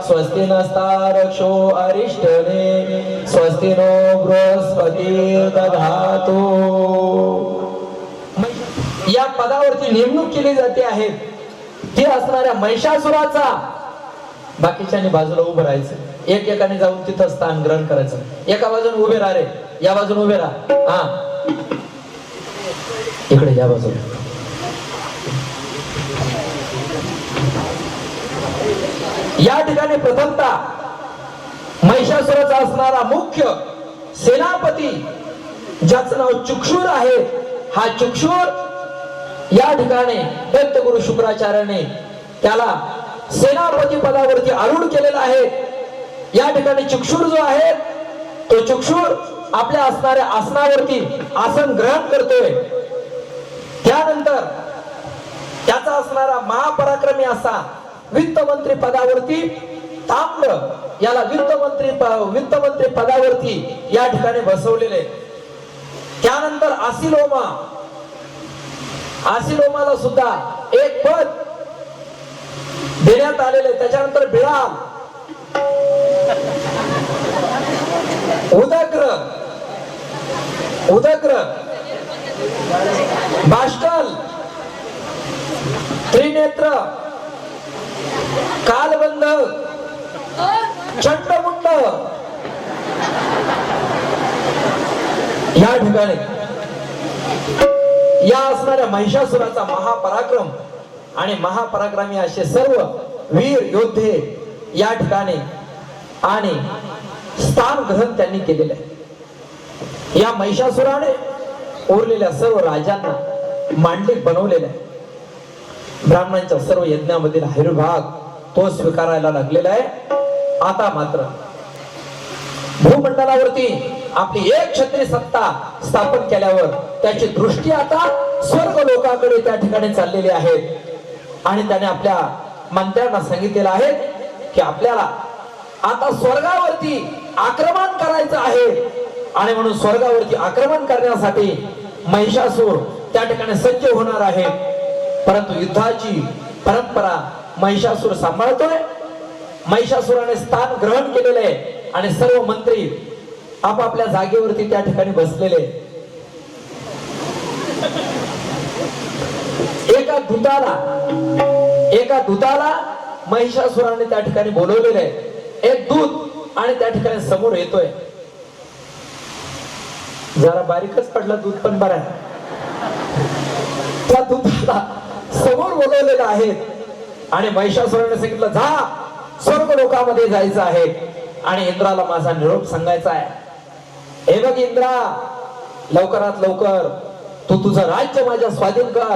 स्वस्ति नस्तारक्षो अरिष्टनेमिः स्वस्ति नो बृहस्पतिर्दधातु. या पदावरती नेमणूक केली जाते आहे ती असणाऱ्या महिषासुराचा. बाकीच्यानी बाजूला उभं राहायचं, एकेकाने जाऊन तिथं स्थान ग्रहण करायचं. एका बाजूने उभे राहा रे, या बाजूने उभे राहा. हा इकडे या बाजूला. या ठिकाणी प्रथमतः महिषासुराचा असणारा मुख्य सेनापती ज्याचं नाव चुक्षुर आहे, हा चुक्षुर या ठिकाणी दैत्यगुरु शुक्राचार्याने त्याला सेनापती पदावरती आरूढ केलेला आहे. या ठिकाणी चुक्षुर जो आहे तो चुक्षुर आपल्या असणाऱ्या आसनावरती आसन ग्रहण करतोय. त्यानंतर त्याचा असणारा महापराक्रमी असा वित्तमंत्री पदावरती ताम्र याला वित्तमंत्री पदावरती या ठिकाणी बसवलेले. त्यानंतर आसिलोमाला सुद्धा एक पद देण्यात आलेले. त्याच्यानंतर बिळाल, उदग्र, बाष्कल, त्रिनेत्र, कालबंध, चंडमुंड या ठिकाणी या असणाऱ्या महिषासुराचा महापराक्रम आणि महापराक्रमी असे सर्व वीर योद्धे या ठिकाणी आणि स्थान ग्रहण त्यांनी केलेले आहे. या महिषासुराने उरलेल्या सर्व राजांना मांडलिक बनवलेले आहे. ब्राह्मणांच्या सर्व यज्ञामधील हरिभाग तो स्वीकारायला लागलेला आहे. आता मात्र भूमंडलावरती आपली एक क्षत्रिय सत्ता स्थापन केल्यावर त्याची दृष्टी आता स्वर्ग लोकाकडे त्या ठिकाणी चाललेली आहे. आणि त्याने आपल्या मंत्र्यांना सांगितलेलं आहे की आपल्याला आता स्वर्गावरती आक्रमण करायचं आहे. आणि म्हणून स्वर्गावरती आक्रमण करण्यासाठी महिषासूर त्या ठिकाणी सज्ज होणार आहे. परंतु युद्धाची परंपरा महिषासूर सांभाळतोय. महिषासुराने स्थान ग्रहण केलेले आहे आणि सर्व मंत्री आपापल्या जागेवरती त्या ठिकाणी बसलेले. एका दूताला महिषासुराने त्या ठिकाणी बोलवलेले आहे. एक दूत आणि त्या ठिकाणी समोर येतोय. जरा बारीकच पडला दूध पण बरा आहे. त्या दूताला समोर बोलवलेलं आहे आणि महिषासुराने सांगितलं जा स्वर्ग लोकामध्ये जायचं आहे आणि इंद्राला माझा निरोप सांगायचा आहे. हे बघ इंद्रा, लवकरात लवकर तू तुझं राज्य माझ्या स्वाधीन कर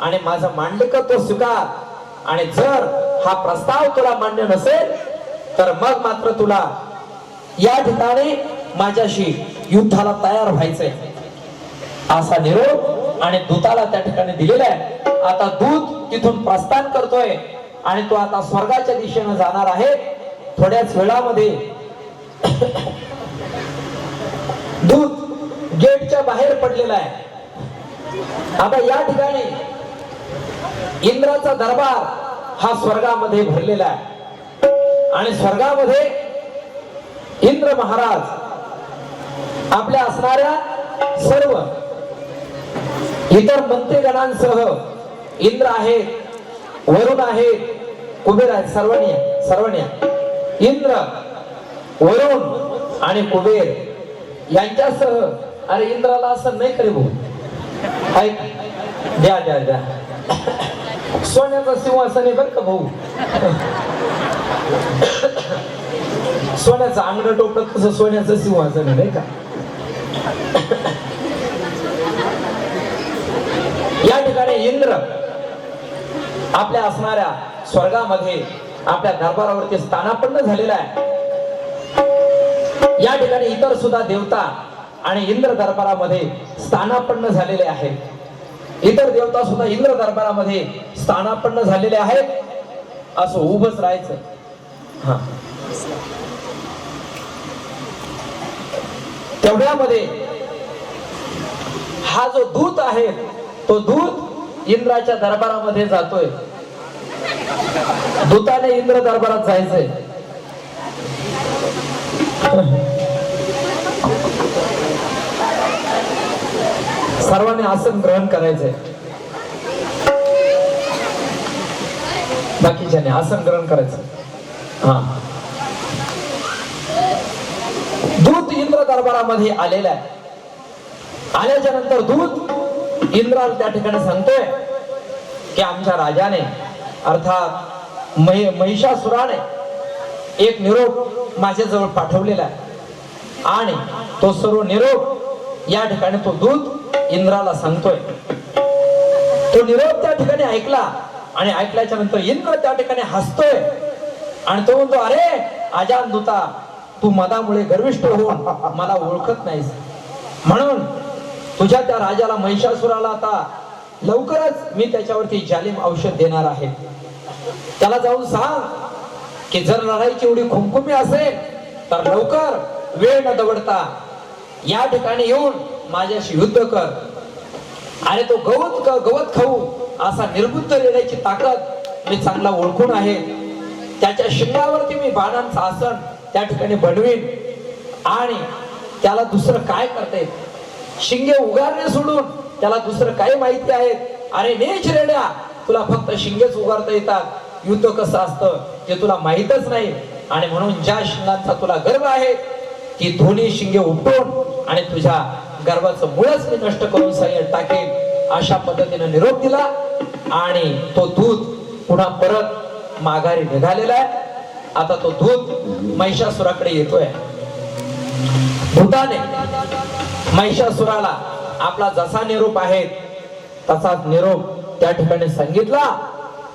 आणि माझं मांडलिकत्व स्वीकार. आणि जर हा प्रस्ताव तुला मान्य नसेल तर मग मात्र तुला या ठिकाणी माझ्याशी युद्धाला तयार व्हायचंय असा निरोप आणि दूताला त्या ठिकाणी दिलेला आहे. आता दूत तिथून प्रस्थान करतोय आणि तो आता स्वर्गाच्या दिशेने जाणार आहे. थोड्याच वेळामध्ये दूत गेटच्या बाहेर पडलेला आहे. आता या ठिकाणी इंद्राचा दरबार हा स्वर्गामध्ये भरलेला आहे आणि स्वर्गामध्ये इंद्र महाराज आपल्या असणाऱ्या सर्व इतर मंत्रीगणांसह इंद्र आहेत, वरुण आहेत, कुबेर आहेत. सर्वण्या इंद्र, वरुण आणि कुबेर यांच्यासह. अरे इंद्राला असं नाही करे भाऊ, ऐक द्या द्या द्या सोन्याचं सिंहासन आहे बरं का भाऊ. सोन्याचं अंगड टोपलं कसं सोन्याचं सिंहासन आहे नाही का. या ठिकाणी इंद्र आपल्या असणाऱ्या स्वर्गामध्ये आपल्या दरबारावरती स्थानापन्न झालेला आहे. या ठिकाणी इतर सुद्धा देवता आणि इंद्र दरबारामध्ये स्थानापन्न झालेले आहेत. इतर देवता सुद्धा इंद्र दरबारामध्ये स्थानापन्न झालेले आहेत. असं उभंच राहायचं. हा तेवढ्यामध्ये हा जो दूत आहे तो दूत इंद्राच्या दरबारामध्ये जातोय. दूताने इंद्र दरबारात जायचंय. सर्वांनी आसन ग्रहण करायचंय. बाकीच्याने आसन ग्रहण करायचं. हा दूत इंद्र दरबारामध्ये आलेला आहे. आल्याच्या नंतर दूत इंद्राला त्या ठिकाणी सांगतोय की आमच्या राजाने अर्थात महिषासुराने एक निरोप माझ्याजवळ पाठवलेला आहे आणि तो सर्व निरोप या ठिकाणी तो दूत इंद्राला सांगतोय. तो निरोप त्या ठिकाणी ऐकला आणि ऐकल्याच्या नंतर इंद्र त्या ठिकाणी हसतोय आणि तो म्हणतो अरे अजान दूता, तू मदामुळे गर्विष्ठ होऊन मला ओळखत नाहीस म्हणून तुझ्या त्या राजाला महिषासुराला आता लवकरच मी त्याच्यावरती जालिम औषध देणार आहे. त्याला जाऊन सांग की जर लढाईची एवढी खुमखुमी असेल तर लवकर वेळ न दवडता या ठिकाणी येऊन माझ्याशी युद्ध कर. आणि तो गवत खाऊ असा निर्बुद्ध रेड्याची ताकद मी चांगला ओळखून आहे. त्याच्या शिंगावरती मी बाणांचं आसन त्या ठिकाणी बनवीन. आणि त्याला दुसरं काय करते, शिंगे उगारणे सोडून त्याला दुसरं काय माहिती आहे? अरे नेच रेड्या, तुला फक्त शिंगेच उगारता येतात, युद्ध कसं असतं ते तुला माहीतच नाही. आणि म्हणून ज्या शिंगांचा तुला गर्व आहे ती दोन्ही शिंगे उपटून आणि तुझ्या गर्वाचं मुळच मी नष्ट करून सैन्यात टाकेन. अशा पद्धतीने निरोप दिला आणि तो दूत पुन्हा परत माघारी निघालेला आहे. आता तो दूत महिषासुराकडे येतोय. भूताने महिषासुराला आपला जसा निरोप आहे तसाच निरोप त्या ठिकाणी सांगितला.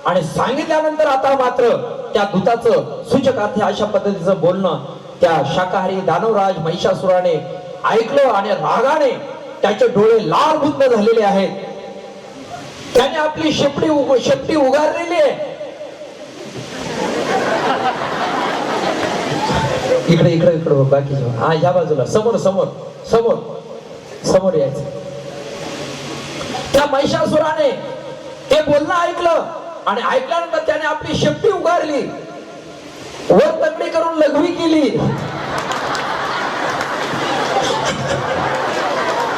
आणि सांगितल्यानंतर आता मात्र त्या दूताचं सूचकार्थ अशा पद्धतीचं बोलणं त्या शाकाहारी दानवराज महिषासुराने ऐकलं आणि रागाने त्याचे डोळे लाल बुंद झालेले आहेत. त्याने आपली शेपटी उगारलेली आहे. इकडे इकडे इकडे बाकी हा ह्या बाजूला समोर समोर समोर समोर यायचं. त्या महिषासुराने ते बोलणं ऐकलं आणि ऐकल्यानंतर त्याने आपली शेपटी उगारली, वर तगडी करून लघवी केली.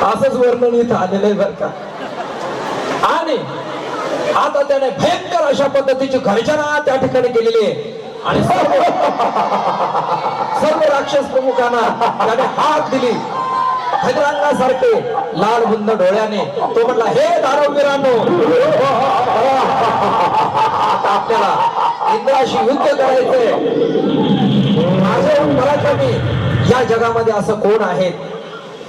असंच वर्णन इथं आलेलं आहे बरं का. आणि आता त्याने भयंकर अशा पद्धतीची गर्जना त्या ठिकाणी केलेली आहे. आणि सर्व राक्षस प्रमुखांना त्याने हाक दिली. खजरांगासारखे लाल बुंद डोळ्याने तो म्हणला, हे दानववीरांनो, आता आपल्याला इंद्राशी युद्ध करायचंय. माझ्याहून पराक्रमी या जगामध्ये असं कोण आहे?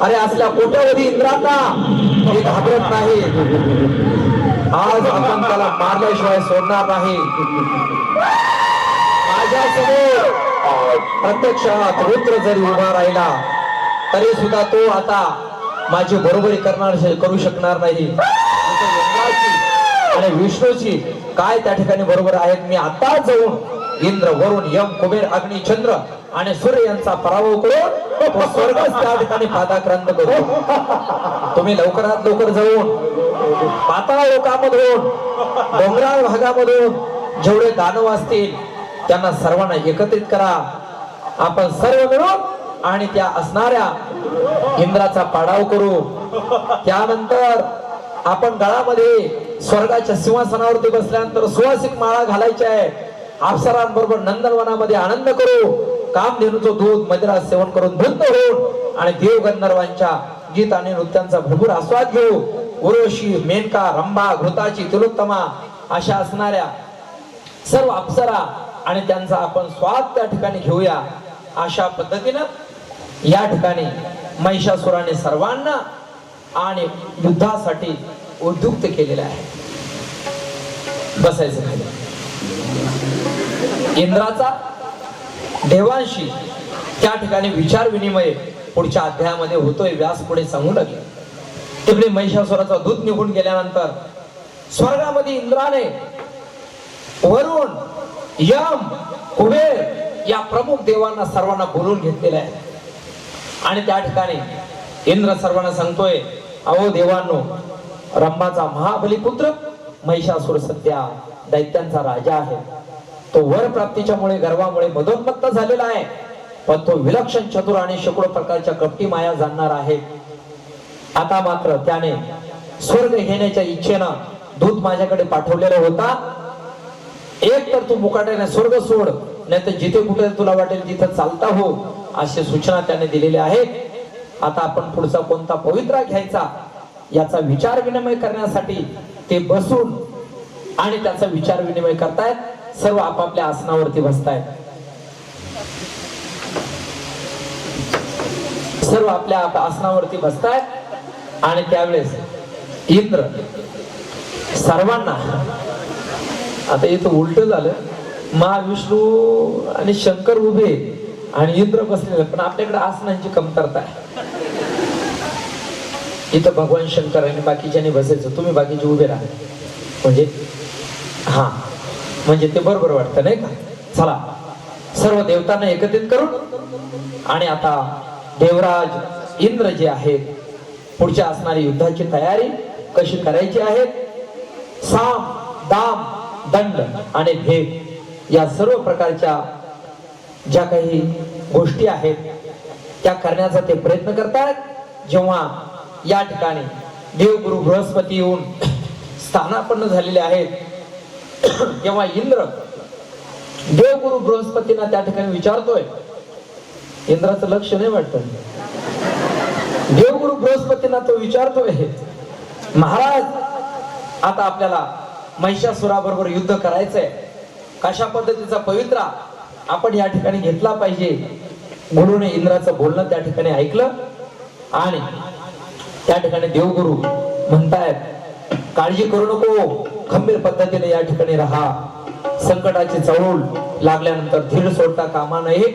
अरे असल्या कोट्यावधी इंद्रांना मी घाबरत नाही. आज आपण त्याला मारल्याशिवाय सोडणार नाही. माझ्यासमोर प्रत्यक्षात रुद्र जरी उभा राहिला तरी सुद्धा तो आता माझी बरोबरी करू शकणार नाही. आणि विष्णूची काय त्या ठिकाणी बरोबर आहेत. मी आता जाऊन इंद्र, वरुण, यम, कुबेर, अग्नी, चंद्र आणि सूर्य यांचा पराभव करून तो स्वर्गच त्या ठिकाणी पादाक्रांत करतो. तुम्ही लवकरात लवकर जाऊन पाताळ लोकांमधून, डोंगराळ भागामधून जेवढे दानव असतील त्यांना सर्वांना एकत्रित करा. आपण सर्व मिळून आणि त्या असणाऱ्या इंद्राचा पाडाव करू. त्यानंतर आपण गळामध्ये स्वर्गाच्या सिंहासनावरती बसल्यानंतर सुवासिक माळा घालायची आहे. अप्सरांबरोबर नंदनवनामध्ये आनंद करू. कामधेनूचं दूध मदिरा सेवन करून धुंद होऊन आणि देव गंधर्वांच्या गीत आणि नृत्यांचा भरपूर आस्वाद घेऊ. उर्वशी, मेनका, रंभा, घृताची, तिलोत्तमा अशा असणाऱ्या सर्व अप्सरा आणि त्यांचा आपण स्वाद त्या ठिकाणी घेऊया. अशा पद्धतीनं या ठिकाणी महिषासुराने सर्वांना आणि युद्धासाठी उद्युक्त केलेले आहे. बसायचं खाली. इंद्राचा देवांशी त्या ठिकाणी विचार विनिमय पुढच्या अध्यायामध्ये होतोय. व्यास पुढे सांगू लागले. तिकडे महिषासुराचा दूत निघून गेल्यानंतर स्वर्गामध्ये इंद्राने वरुण, यम, कुबेर या प्रमुख देवांना सर्वांना बोलवून घेतलेले आहे. आणि त्या ठिकाणी इंद्र सर्वांना सांगतोय, अहो देवांनो, रंभाचा महाबलीपुत्र महिषासुर सध्या दैत्यांचा राजा आहे. तो वर प्राप्तीच्या मुळे गर्वामुळे मदोन्मत्त झालेला आहे. पण तो विलक्षण चतुर आणि शेकडो प्रकारच्या कपटी माया जाणणार आहे. आता मात्र त्याने स्वर्ग घेण्याच्या इच्छेनं दूत माझ्याकडे पाठवलेला होता. एक तर तू मुकाट्याने स्वर्ग सोड, नाही तर जिथे कुठे तुला वाटेल तिथं चालता हो, अशी सूचना त्याने दिलेली आहे. आता आपण पुढचा कोणता पवित्रा घ्यायचा याचा विचार विनिमय करण्यासाठी ते बसून आणि त्याचा विचार विनिमय करतायत. सर्व आपापल्या आसनावरती बसतायत. सर्व आपल्या आसनावरती बसतायत. आणि त्यावेळेस इंद्र सर्वांना, आता इथं उलट झालं, महाविष्णू आणि शंकर उभे आणि इंद्र बसलेले, पण आपल्याकडे आसनांची कमतरता आहे. इथं भगवान शंकर आणि बाकीच्याने बसायचं, तुम्ही बाकीचे उभे राहा. म्हणजे हा म्हणजे ते बरोबर वाटतं नाही का? चला सर्व देवतांना एकत्रित करून आणि आता देवराज इंद्र जे आहेत पुढच्या असणारी युद्धाची तयारी कशी करायची आहे, साम दाम दंड आणि भेद या सर्व प्रकारच्या ज्या काही गोष्टी आहेत त्या करण्याचा ते प्रयत्न करतात. जेव्हा या ठिकाणी देवगुरु बृहस्पती येऊन स्थानापन्न झालेले आहेत, तेव्हा इंद्र देवगुरु बृहस्पतींना त्या ठिकाणी विचारतोय. इंद्राचं लक्ष नाही वाटत, देवगुरु बृहस्पतींना तो विचारतोय, महाराज आता आपल्याला महिषासुराबरोबर युद्ध करायचंय, कशा पद्धतीचा पवित्रा आपण या ठिकाणी घेतला पाहिजे. म्हणून इंद्राचं बोलणं त्या ठिकाणी ऐकलं आणि त्या ठिकाणी देवगुरु म्हणतायत काळजी करू नको, खंबीर पद्धतीने या ठिकाणी राहा. संकटाची चळवळ लागल्यानंतर धीर सोडता कामा नये.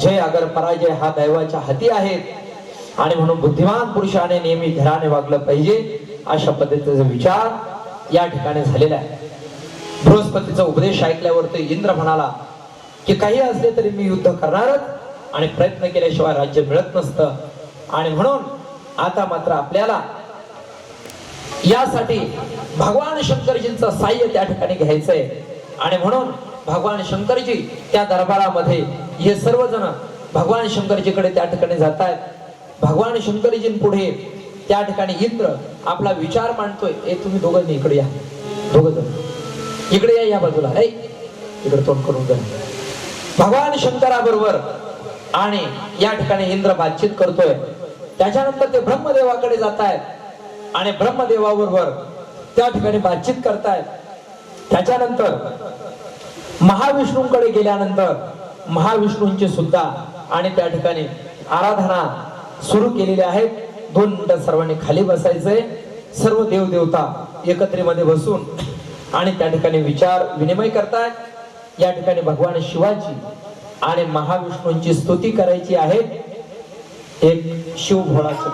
जय अगर पराजय हा दैवाच्या हाती आहेत आणि म्हणून बुद्धिमान पुरुषाने नेहमी धीराने वागलं पाहिजे. अशा पद्धतीचा विचार या ठिकाणी झालेला आहे. बृहस्पतीचा उपदेश ऐकल्यावर ते इंद्र म्हणाला की काही असले तरी मी युद्ध करणारच आणि प्रयत्न केल्याशिवाय राज्य मिळत नसतं. आणि म्हणून आता मात्र आपल्याला यासाठी भगवान शंकरजींचं साह्य त्या ठिकाणी घ्यायचंय. आणि म्हणून भगवान शंकरजी त्या दरबारामध्ये हे सर्वजण भगवान शंकरजीकडे त्या ठिकाणी जात आहेत. भगवान शंकरजींपुढे त्या ठिकाणी इंद्र आपला विचार मांडतोय. तुम्ही दोघांनी इकडे या, दोघ जण इकडे या, या बाजूला इकडे तोंड करून जा. भगवान शंकराबरोबर आणि या ठिकाणी इंद्र बातचीत करतोय. त्याच्यानंतर ते ब्रह्मदेवाकडे जात आहेत आणि ब्रह्मदेवाबरोबर त्या ठिकाणी बातचीत करतायत. त्याच्यानंतर महाविष्णूंकडे गेल्यानंतर महाविष्णूंची सुद्धा आणि त्या ठिकाणी आराधना सुरू केलेली आहे. 2 मिनिटं सर्वांनी खाली बसायचंय. सर्व देवदेवता एकत्रिमध्ये बसून आणि त्या ठिकाणी विचार विनिमय करतायत. या ठिकाणी भगवान शिवाची आणि महाविष्णूंची स्तुती करायची आहे. एक शिवभोळाचं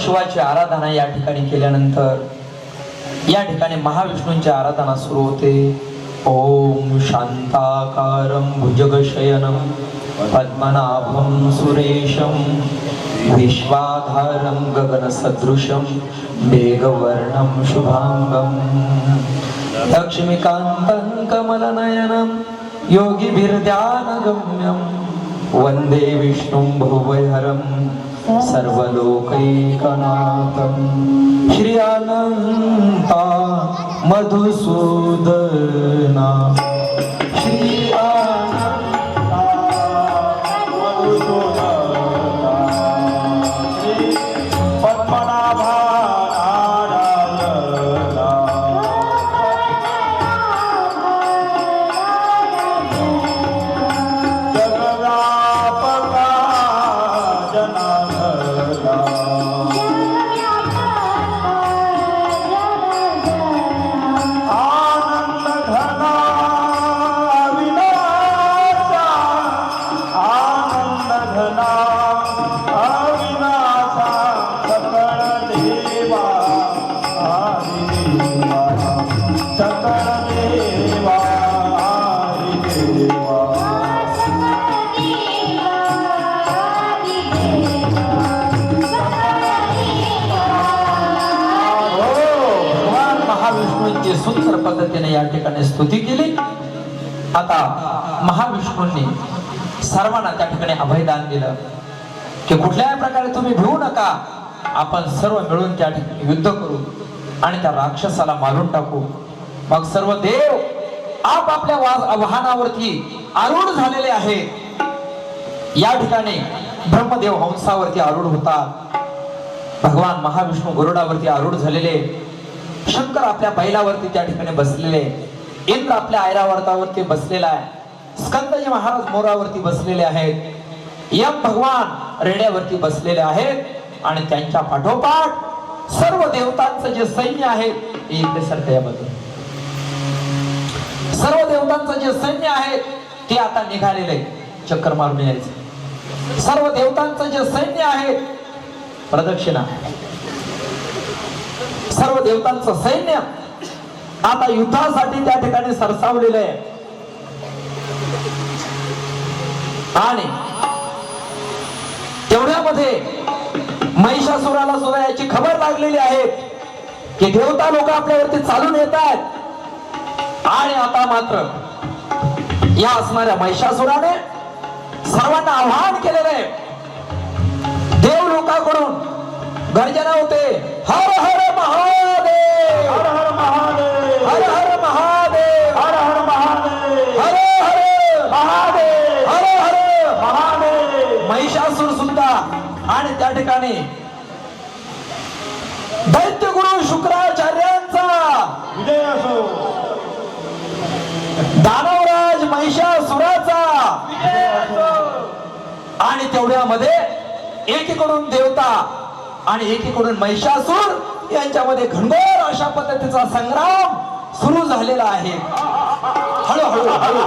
शिवाची आराधना या ठिकाणी केल्यानंतर या ठिकाणी महाविष्णूंची आराधना सुरू होते. ओम शांताकारं भुजगशयनं पद्मनाभं सुरेशं विश्वाधारं गगनसदृशं मेघवर्णं शुभांगं लक्ष्मीकान्तं कमलनयनं योगिभिर्ध्यानगम्यं वन्दे विष्णुं भुवहरं सर्वलोकैकनाथं श्री अनन्ता मधुसूदना श्री अनन्ता मधुसूदना श्री पद्मनाभा नारायणा जगव्यापका जनार्दना आनंद घना अविनाशा आनंद घना अविनाशा सकळ देवा हरिदेवा सकळ देवा हरिदेवा भगवान महाविष्णूंची सुंदर पद्धतीने या ठिकाणी स्तुती केली. आता महाविष्णूंनी सर्वांना त्या ठिकाणी अभयदान दिलं की कुठल्याही प्रकारे तुम्ही भिवू नका, आपण सर्व मिळून त्या ठिकाणी युद्ध करू आणि त्या राक्षसाला मारून टाकू. मग सर्व देव आपापल्या वाहनावरती आरूढ झालेले आहेत. या ठिकाणी ब्रह्मदेव हंसावरती आरूढ होतात, भगवान महाविष्णू गरुडावरती आरूढ झालेले, शंकर आपल्या बैलावरती त्या ठिकाणी बसलेले, इंद्र आपल्या ऐरावतावरती बसलेला आहे, स्कंदजी महाराज मोरावरती बसलेले आहेत, यम भगवान रेड्यावरती बसलेले आहेत आणि त्यांच्या पाठोपाठ सर्व देवतांचं जे सैन्य आहे ते इकडे सरकं याबद्दल सर्व देवतांचं जे सैन्य आहे ते आता निघालेले चक्कर मारून यायचं. सर्व देवतांचं जे सैन्य आहे प्रदक्षिणा, सर्व देवतांचं सैन्य आता युद्धासाठी त्या ठिकाणी सरसावलेलं आहे. आणि तेवढ्यामध्ये महिषासुराला सुद्धा याची खबर लागलेली आहे की देवता लोक आपल्यावरती चालून येत आहेत. आणि आता मात्र या असणाऱ्या महिषासुराने सर्वांना आव्हान केलेलं आहे. देव लोकांकडून गर्जना होते, हर हर महादेव, हर हर महादेव, हर हर महादेव, हर हर महादेव, हर हर महादेव, हर हर महादेव. महिषासुर सुद्धा आणि त्या ठिकाणी दैत्यगुरु शुक्राचार्यांचा विजय असो, दानवराज महिषासुराचा विजय असो. आणि तेवढ्यामध्ये एकीकडून देवता आणि एकीकडून महिषासुर यांच्यामध्ये घनघोर अशा पद्धतीचा संग्राम सुरू झालेला आहे. हळूहळू हळूहळू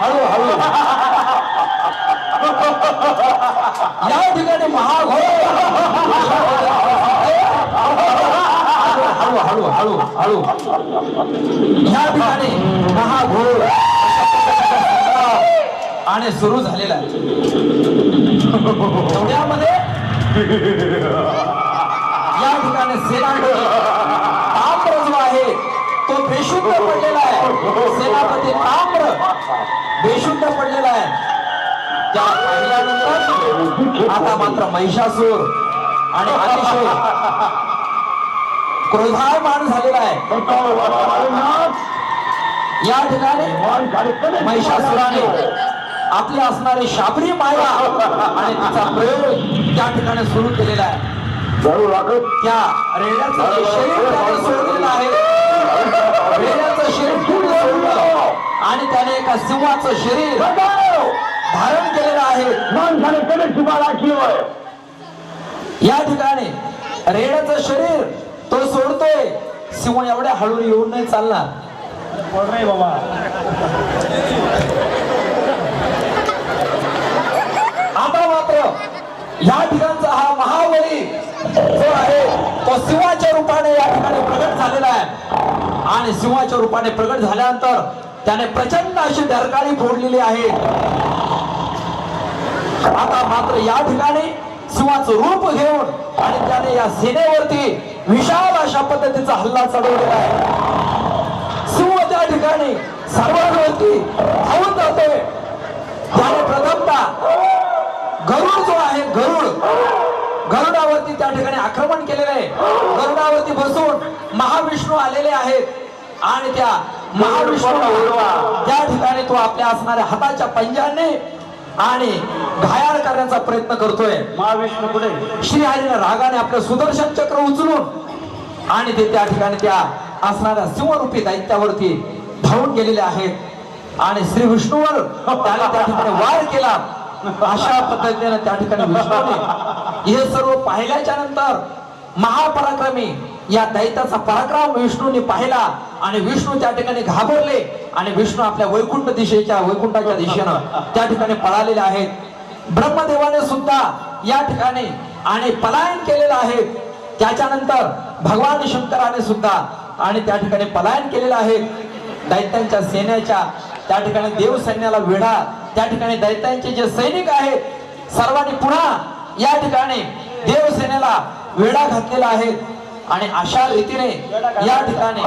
हळूहळू या ठिकाणी महाघोर हळू हळू हळू या ठिकाणी महाघोर आणि सुरू झालेला आहे. तेवढ्यामध्ये या ठिकाणी सेनापती ताम्र जो आहे तो बेशुद्ध पडलेला आहे. सेनापती ताम्र बेशुद्ध पडलेला आहे. त्या पाहिल्यानंतर आता मात्र महिषासूर आणि अतिशय क्रोधायमान झालेला आहे. या ठिकाणी महिषासुराने आपली असणारी शाबरी माया आणि तिचा प्रयोग त्या ठिकाणी सुरू केलेला आहे. त्या रेड्याचं जे शरीर त्याने सोडलेलं आहे, रेड्याचं शरीर पूर्ण सोडलं आणि त्याने एका सिंहाचं शरीर धारण केलेलं आहे. या ठिकाणी रेड्याचं शरीर तो सोडतोय, सिंह एवढ्या हळून येऊन नाही चालणार. बोल रे बाबा. आता मात्र या ठिकाणचा हा महाबली जो आहे तो सिंहाच्या रूपाने या ठिकाणी प्रगट झालेला आहे. आणि सिंहाच्या रूपाने प्रगट झाल्यानंतर त्याने प्रचंड अशी डरकाळी फोडलेली आहे. आता मात्र या ठिकाणी सिंहाचं रूप घेऊन आणि त्याने या सेनेवरती विशाल अशा पद्धतीचा हल्ला चढवलेला आहे. सिंह त्या ठिकाणी सर्वांवरती धावून जातोय. त्याने प्रथमतः गरुड जो आहे गरुडावरती त्या ठिकाणी आक्रमण केलेलं आहे. गरुडावरती बसून महाविष्णू आलेले आहेत आणि त्या महाविष्णू त्या ठिकाणी तो आपल्या असणाऱ्या हाताच्या पंजाने आणि घायाळ करण्याचा प्रयत्न करतोय. महाविष्णू पुढे श्रीहरीने रागाने आपलं सुदर्शन चक्र उचलून आणि ते त्या ठिकाणी त्या असणाऱ्या सिंहरूपी दैत्यावरती धावून गेलेले आहेत आणि श्री विष्णूवर त्याने त्या ठिकाणी वार केला. अशा पद्धतीने त्या ठिकाणी विष्णूने हे सर्व पाहिल्याच्या नंतर महापराक्रमी या दैत्याचा पराक्रम विष्णूने पाहिला आणि विष्णू त्या ठिकाणी घाबरले आणि विष्णू आपल्या वैकुंठाच्या दिशेनं त्या ठिकाणी पळालेले आहेत. ब्रह्मदेवाने सुद्धा या ठिकाणी आणि पलायन केलेलं आहे. त्याच्यानंतर भगवान शंकराने सुद्धा आणि त्या ठिकाणी पलायन केलेलं आहे. दैत्यांच्या सेनेच्या त्या ठिकाणी देव सैन्याला वेढा त्या ठिकाणी दैत्यांचे जे सैनिक आहेत सर्वांनी पुन्हा या ठिकाणी देव सेनेला वेढा घातलेला आहे आणि अशा रीतीने या ठिकाणी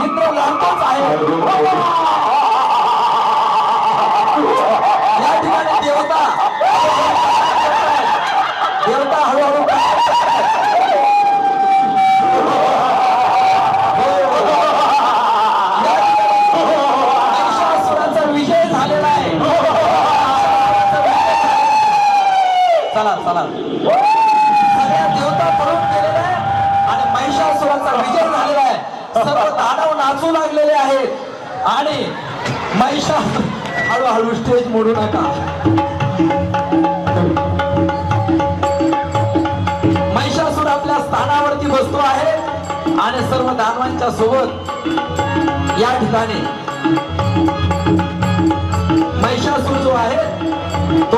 इंद्र लढतोच आहे. या ठिकाणी देवता हळूहळू महिषासुराचा विजय झालेला आहे. चला सगळ्या देवता पळून गेलेल्या आहे आणि महिषासुराचा विजय झालेला आहे. सर्व दानव नाचू लागलेले आहेत आणि हळूहळू स्टेज मोडू नका. महिषासुर आपल्या स्थानावरती बसतो आहे आणि सर्व दानवांच्या सोबत या ठिकाणी महिषासुर जो आहे तो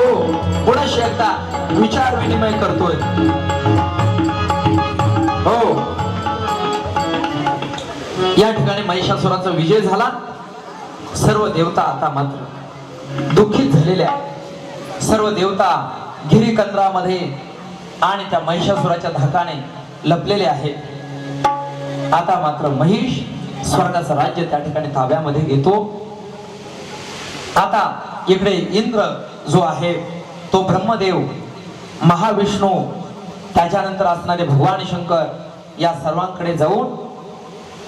पुन्हा एकदा विचार विनिमय करतोय. हो, या ठिकाणी महिषासुराचा विजय झाला. सर्व देवता आता मात्र दुःखित झालेल्या. सर्व देवता गिरिकंद्रामध्ये आणि त्या महिषासुराच्या धाकाने लपलेले आहेत. आता मात्र महिष स्वर्गाचं राज्य त्या ठिकाणी ताब्यामध्ये घेतो. आता इकडे इंद्र जो आहे तो ब्रह्मदेव, महाविष्णू, त्याच्यानंतर असणारे भगवान शंकर या सर्वांकडे जाऊन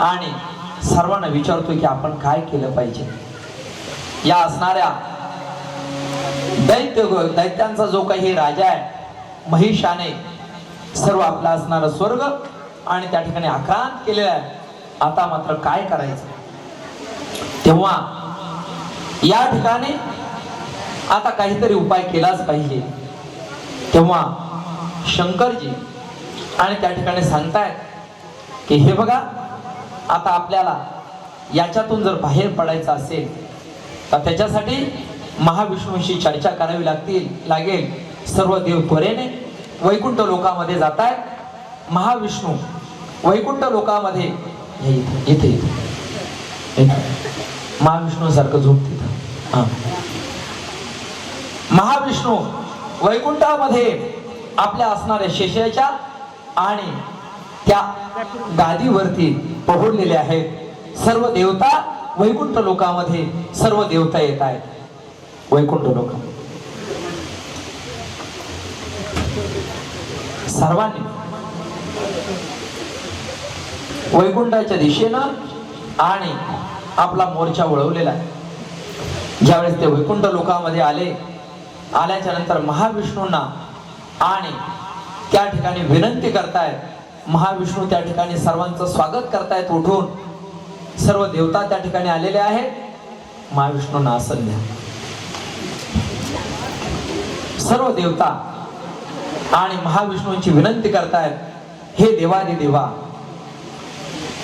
आणि सर्वांना विचारतोय की आपण काय केलं पाहिजे. या असणाऱ्या दैत्यांचा जो काही राजा आहे महिषाने सर्व आपला असणारा स्वर्ग आणि त्या ठिकाणी आक्रांत केलेला आहे. आता मात्र काय करायचं. तेव्हा या ठिकाणी आता काहीतरी उपाय केलाच पाहिजे. तेव्हा शंकरजी आणि त्या ठिकाणी सांगतायत की हे बघा, आता आपल्याला याच्यातून जर बाहेर पडायचं असेल तर त्याच्यासाठी महाविष्णूशी चर्चा करावी लागेल. सर्व देव त्वरेने वैकुंठ लोकामध्ये जात आहेत. महाविष्णू वैकुंठ लोकामध्ये इथे महाविष्णू सारखं झोप तिथं. महाविष्णू वैकुंठामध्ये आपल्या असणाऱ्या शेषाच्या आणि त्या गादीवरती पोहोचलेले आहेत. सर्व देवता वैकुंठ लोकामध्ये सर्व देवता येत आहेत. वैकुंठ लोक सर्वांनी वैकुंठाच्या दिशेनं आणि आपला मोर्चा वळवलेला आहे. ज्यावेळेस ते वैकुंठ लोकामध्ये आल्याच्या नंतर महाविष्णूंना आणि त्या ठिकाणी विनंती करतायत. महाविष्णू त्या ठिकाणी सर्वांचं स्वागत करतायत. उठून सर्व देवता त्या ठिकाणी आलेले आहेत. महाविष्णूंना आसन द्या. सर्व देवता आणि महाविष्णूंची विनंती करतायत, हे देवादी देवा,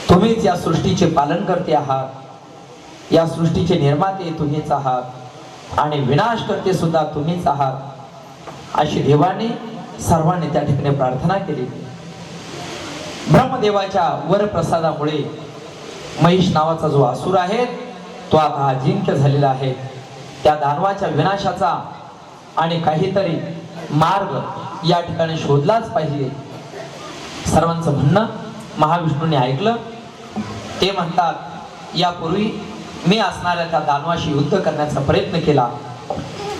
तुम्हीच या सृष्टीचे पालन करते आहात. या सृष्टीचे निर्माते तुम्हीच आहात आणि विनाश करते सुद्धा तुम्हीच आहात. अशी देवाने सर्वांनी त्या ठिकाणी प्रार्थना केली. ब्रह्मदेवाच्या वरप्रसादामुळे महिष नावाचा जो असुर आहे तो आता अजिंक्य झालेला आहे. त्या दानवाच्या विनाशाचा आणि काहीतरी मार्ग या ठिकाणी शोधलाच पाहिजे. सर्वांचं म्हणणं महाविष्णूने ऐकलं. ते म्हणतात यापूर्वी मी असणाऱ्या त्या दानवाशी युद्ध करण्याचा प्रयत्न केला,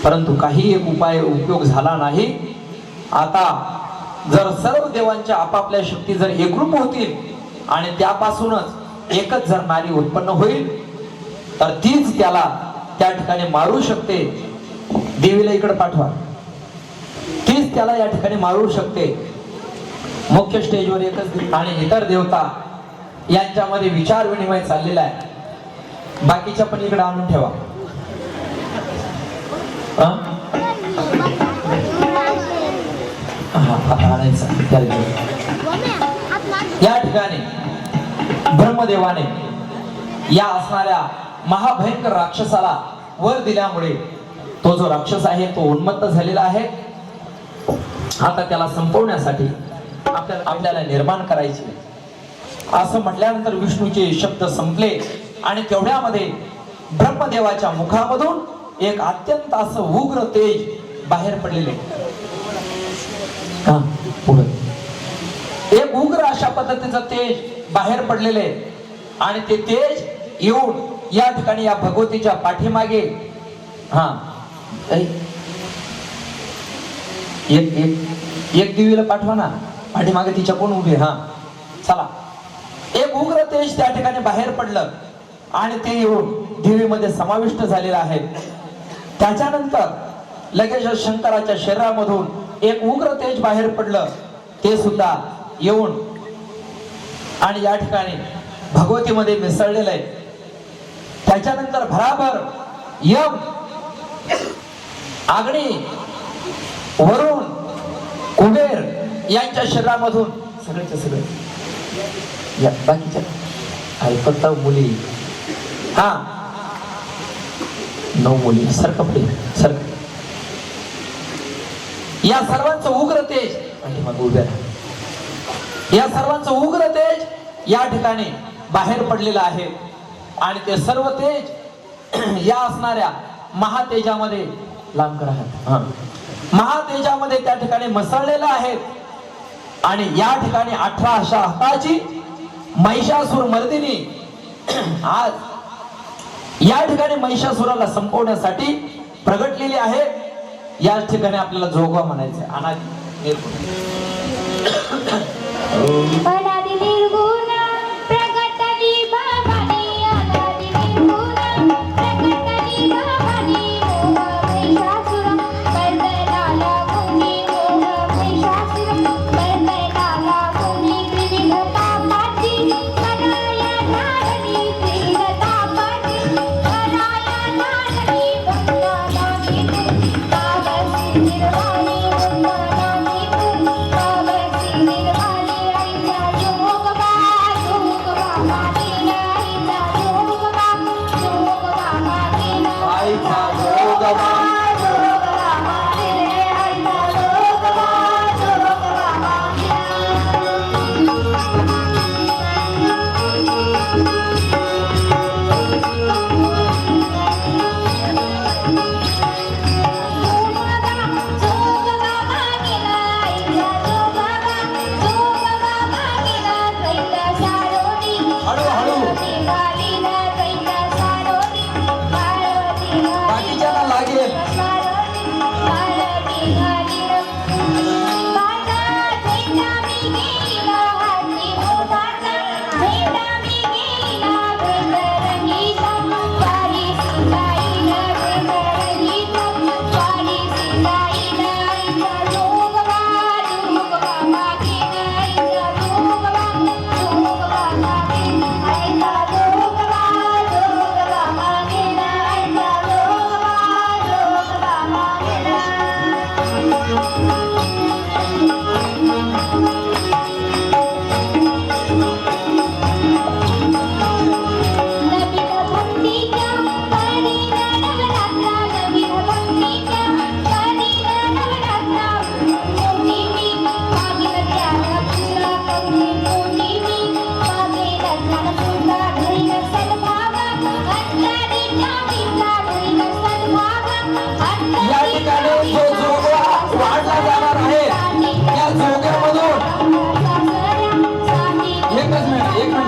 परंतु काही एक उपाय उपयोग झाला नाही. आता जर सर्व देवांच्या आपापल्या शक्ती जर एकरूप होतील आणि त्यापासूनच एकच जर नारी उत्पन्न होईल तर तीच त्याला त्या ठिकाणी मारू शकते. देवीला इकडे पाठवा, तीच त्याला या ठिकाणी मारू शकते. मुख्य स्टेजवर एकच आणि इतर देवता यांच्यामध्ये विचार विनिमय चाललेला आहे. बाकीच्या पण इकडे आणून ठेवा. या ठिकाणी ब्रह्मदेवाने या असणाऱ्या महाभयंकर राक्षसाला वर दिल्यामुळे तो जो राक्षस आहे तो उन्मत्त झालेला आहे. आता त्याला संपवण्यासाठी आपल्याला निर्माण करायचे. असं म्हटल्यानंतर विष्णूचे शब्द संपले आणि तेवढ्यामध्ये ब्रह्मदेवाच्या मुखामधून एक अत्यंत असं उग्र तेज बाहेर पडलेले. एक उग्र अशा पद्धतीचं तेज बाहेर पडलेले आणि ते तेज येऊन या ठिकाणी या भगवतीच्या पाठीमागे एक देवीला पाठवा ना, पाठीमागे तिच्या कोण उभे. चला. एक उग्र तेज त्या ठिकाणी बाहेर पडलं आणि ते येऊन देवीमध्ये समाविष्ट झालेलं आहे. त्याच्यानंतर लगेच शंकराच्या शरीरामधून एक उग्र तेज बाहेर पडलं, ते सुद्धा येऊन आणि या ठिकाणी भगवतीमध्ये मिसळलेलं आहे. त्याच्यानंतर भराभर यम, अग्नी, वरुण, कुबेर यांच्या शरीरामधून सगळेच्या सगळे या बाकीच्या ऐकता मुली 9 मुली सरकपडे सरक. या सर्वांचं उग्र तेज उभ्या, या सर्वांचं उग्र तेज या ठिकाणी बाहेर पडलेलं आहे आणि ते सर्व तेज या असणाऱ्या महातेजामध्ये लांब करा महातेजामध्ये त्या ठिकाणी मिसळलेलं आहे. आणि या ठिकाणी 18 अशा हाताची महिषासुर मर्दिनी आज या ठिकाणी महिषासुराला संपवण्यासाठी प्रगटलेली आहे. या ठिकाणी आपल्याला जोगवा म्हणायचं. अनादि अनादि निर्गुण प्रगटली भवानी, अनादि निर्गुण प्रगटली भवानी. मोह महिषासुर मर्दनाला गुणी, मोह महिषासुर मर्दनाला गुणी. त्रिविध तापाची कराया धारणी, त्रिविध तापाची कराया धारणी. पुन्हा नामी तू बाबसी निर्वाणी, पुन्हा नामी तू बाबसी निर्वाणी. ऐका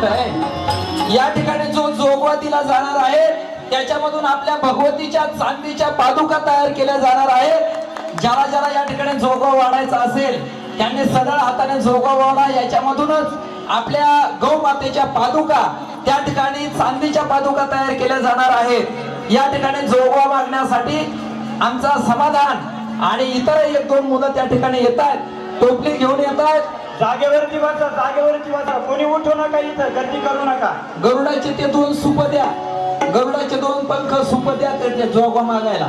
झालेलं आहे. या ठिकाणी जो जोगवा दिला जाणार आहे त्याच्यामधून आपल्या भगवतीच्या चांदीच्या पादुका तयार केल्या जाणार आहेत. ज्याला ज्याला या ठिकाणी जोगवा वाढायचा असेल त्यांनी सरळ हाताने जोगवा वाढा. याच्यामधूनच आपल्या गौ मातेच्या पादुका त्या ठिकाणी चांदीच्या पादुका तयार केल्या जाणार आहेत. या ठिकाणी जोगवा मागण्यासाठी आमचा समाधान आणि इतर एक दोन मुलं त्या ठिकाणी येत आहेत, टोपली घेऊन येत आहेत. जागेवरती बसा, जागेवरती बसा, कोणी उठू नका, इथं गर्दी करू नका. गरुडाचे ते 2 सूप द्या, गरुडाचे 2 पंख सूप द्या त्याच्या जोगवा मागायला.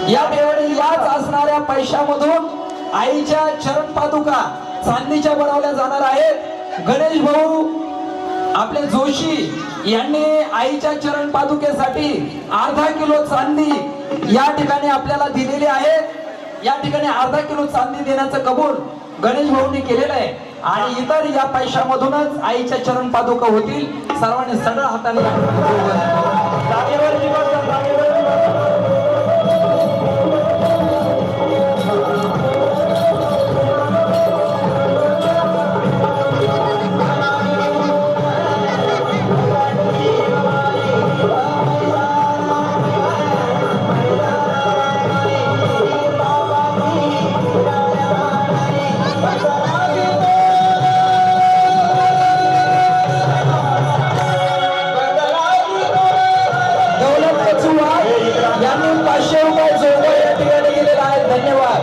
या ठिकाणी याच असणाऱ्या पैशामधून आईच्या चरण पादुका चांदीच्या बनवल्या जाणार आहेत. गणेश भाऊ आपले जोशी यांनी आईच्या चरण पादुकेसाठी अर्धा किलो चांदी या ठिकाणी आपल्याला दिलेली आहे. या ठिकाणी अर्धा किलो चांदी देण्याचं कबूल गणेश भाऊंनी केलेलं आहे आणि इतर या पैशामधूनच आईच्या चरण पादुका होतील. सर्वांनी सरळ हाताने जागेवरती बसा, जागेवरती बसा. यांनी 500 रुपये जोगवा या ठिकाणी दिलेला आहे. धन्यवाद.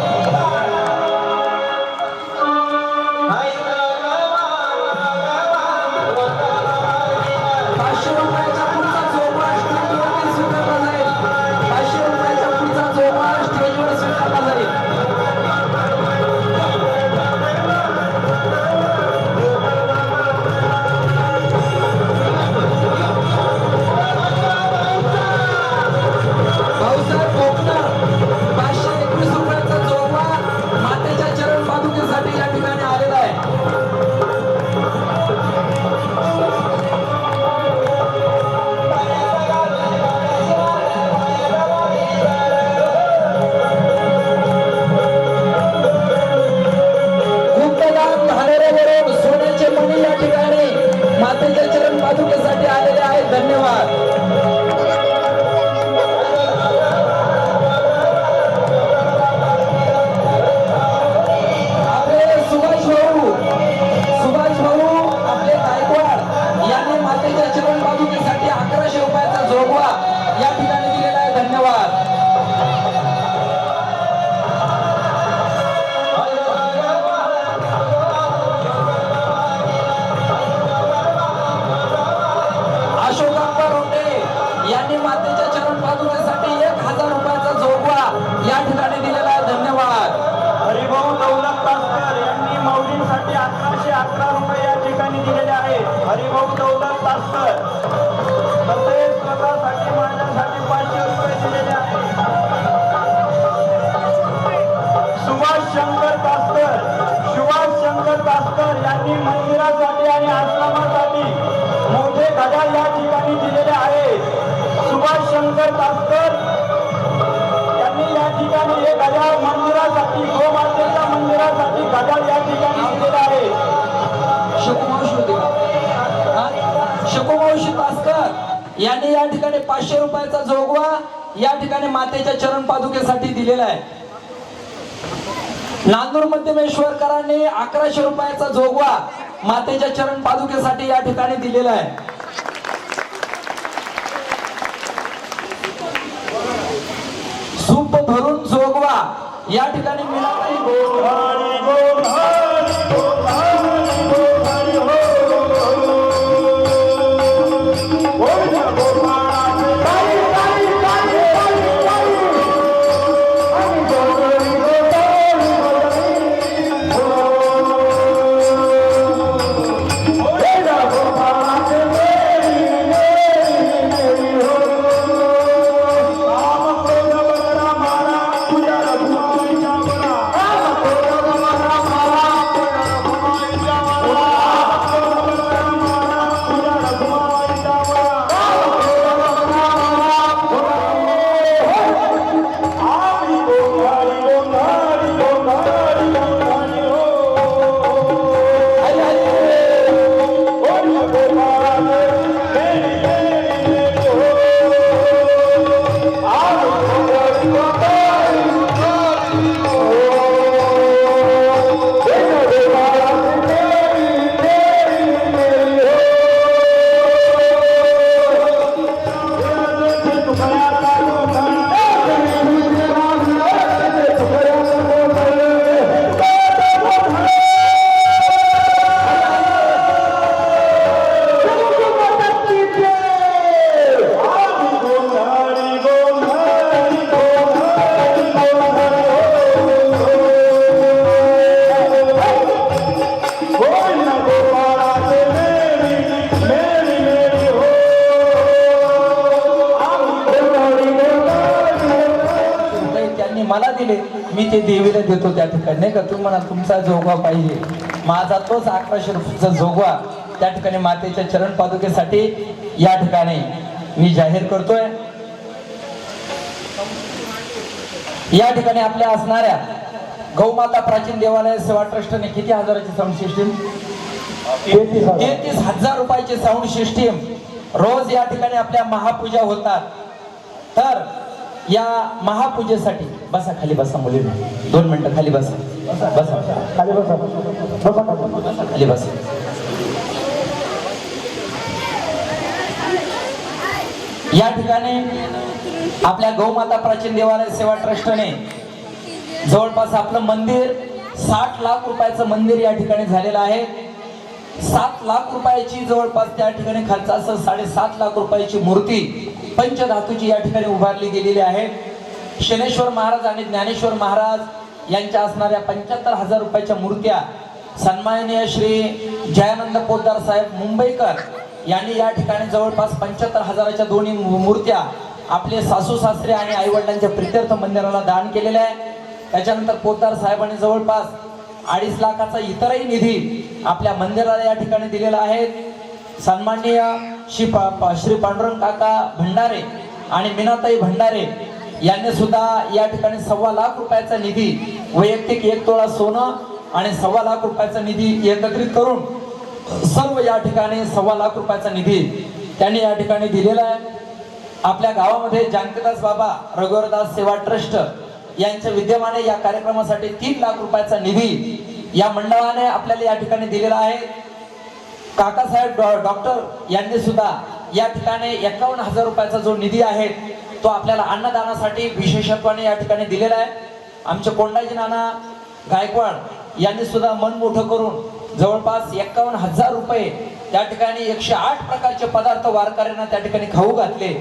मातेच्या चरण पादुकेसाठी आलेले आहेत. धन्यवाद. आपले सुभाष भाऊ आपले गायकवाड यांनी मातेच्या चरण पादुकेसाठी 1100 रुपयाचा जोगवा या ठिकाणी दिलेला आहे. धन्यवाद. यांनी मातेच्या चरण पादुकेसाठी 1000 रुपयाचा जोगवा या ठिकाणी दिलेला आहे. धन्यवाद. हरिभाऊ दौलत तासकर यांनी माऊलींसाठी 1111 रुपये या ठिकाणी दिलेले आहेत. हरिभाऊ दौलत तासकर तसेच स्वतःसाठी माझ्यासाठी 500 रुपये दिलेले आहेत. सुभाष शंकर तासकर यांनी मंदिरासाठी आणि आश्रमासाठी मोठे घड्याळ या ठिकाणी दिलेले आहेत. सुभाष शंकर तासकर यांनी या ठिकाणी हे घड्याळ मंदिरासाठी, गोमातेच्या मंदिरासाठी घड्याळ या ठिकाणी दिलेले आहे. शकुमावशी तासकर यांनी या ठिकाणी 500 रुपयाचा जोगवा या ठिकाणी मातेच्या चरण पादुकेसाठी दिलेला आहे. नांदूर मध्यमेश्वरकरांनी 1100 रुपयाचा जोगवा मातेच्या चरण पादुकेसाठी या ठिकाणी दिलेला आहे. सूप भरून जोगवा या ठिकाणी दिले मी ते देवीला देतो त्या ठिकाणी, नाही का? तुम्हाला तुमचा जोगवा पाहिजे, माझा तोच 1100 रुपयाचा जोगवा त्या ठिकाणी मातेच्या चरण पादुकेसाठी या ठिकाणी मी जाहीर करतोय. या ठिकाणी आपल्या असणाऱ्या गौमाता प्राचीन देवालय सेवा ट्रस्टने किती हजाराची साऊंड सिस्टीम? 33,000 रुपयाची साऊंड सिस्टीम. रोज या ठिकाणी आपल्या महापूजा होतात. तर या महापूजेसाठी बसा, खाली बसा मुलींना, 2 मिनिटं खाली बसा, बसा खाली बसा, बसा खाली बसा. या ठिकाणी आपल्या गौमाता प्राचीन देवालय सेवा ट्रस्टने जवळपास आपलं मंदिर 60 लाख रुपयाचं मंदिर या ठिकाणी झालेलं आहे. 7 लाख रुपयाची जवळपास त्या ठिकाणी खर्चासह 7.5 लाख रुपयाची मूर्ती पंचधातूची या ठिकाणी उभारली गेलेली आहे. शनेश्वर महाराज आणि ज्ञानेश्वर महाराज यांच्या असणाऱ्या 75,000 रुपयाच्या मूर्त्या सन्माननीय श्री जयानंद पोद्दार साहेब मुंबईकर यांनी या ठिकाणी जवळपास 75,000च्या दोन्ही मूर्त्या आपले सासू सासरे आणि आई वडिलांच्या प्रित्यर्थ मंदिराला दान केलेले आहे. त्याच्यानंतर पोद्दार साहेबांनी जवळपास 2.5 लाखाचा इतरही निधी आपल्या मंदिराला या ठिकाणी दिलेला आहे. सन्माननीय श्री पांडुरंग काका भंडारे आणि मीनाताई भंडारे यांनी सुद्धा या ठिकाणी 1.25 लाख रुपयाचा निधी, वैयक्तिक 1 तोळा सोनं आणि 1.25 लाख रुपयाचा निधी एकत्रित करून सर्व या ठिकाणी 1.25 लाख रुपयाचा निधी त्यांनी या ठिकाणी दिलेला आहे. आपल्या गावामध्ये जानकीदास बाबा रघुवरदास सेवा ट्रस्ट यांच्या विद्यमाने या कार्यक्रमासाठी 3 लाख रुपयाचा निधी या मंडळाने आपल्याला या ठिकाणी दिलेला आहे. काकासाहेब डॉक्टर यांनी सुद्धा या ठिकाणी 51,000 रुपयाचा जो निधी आहे तो आपल्याला अन्नदानासाठी विशेषत्वाने या ठिकाणी दिलेला आहे. आमचे कोंडाजी नाना गायकवाड यांनी सुद्धा मन मोठं करून जवळपास 51,000 रुपये त्या ठिकाणी 108 प्रकारचे पदार्थ वारकऱ्यांना त्या ठिकाणी खाऊ घातले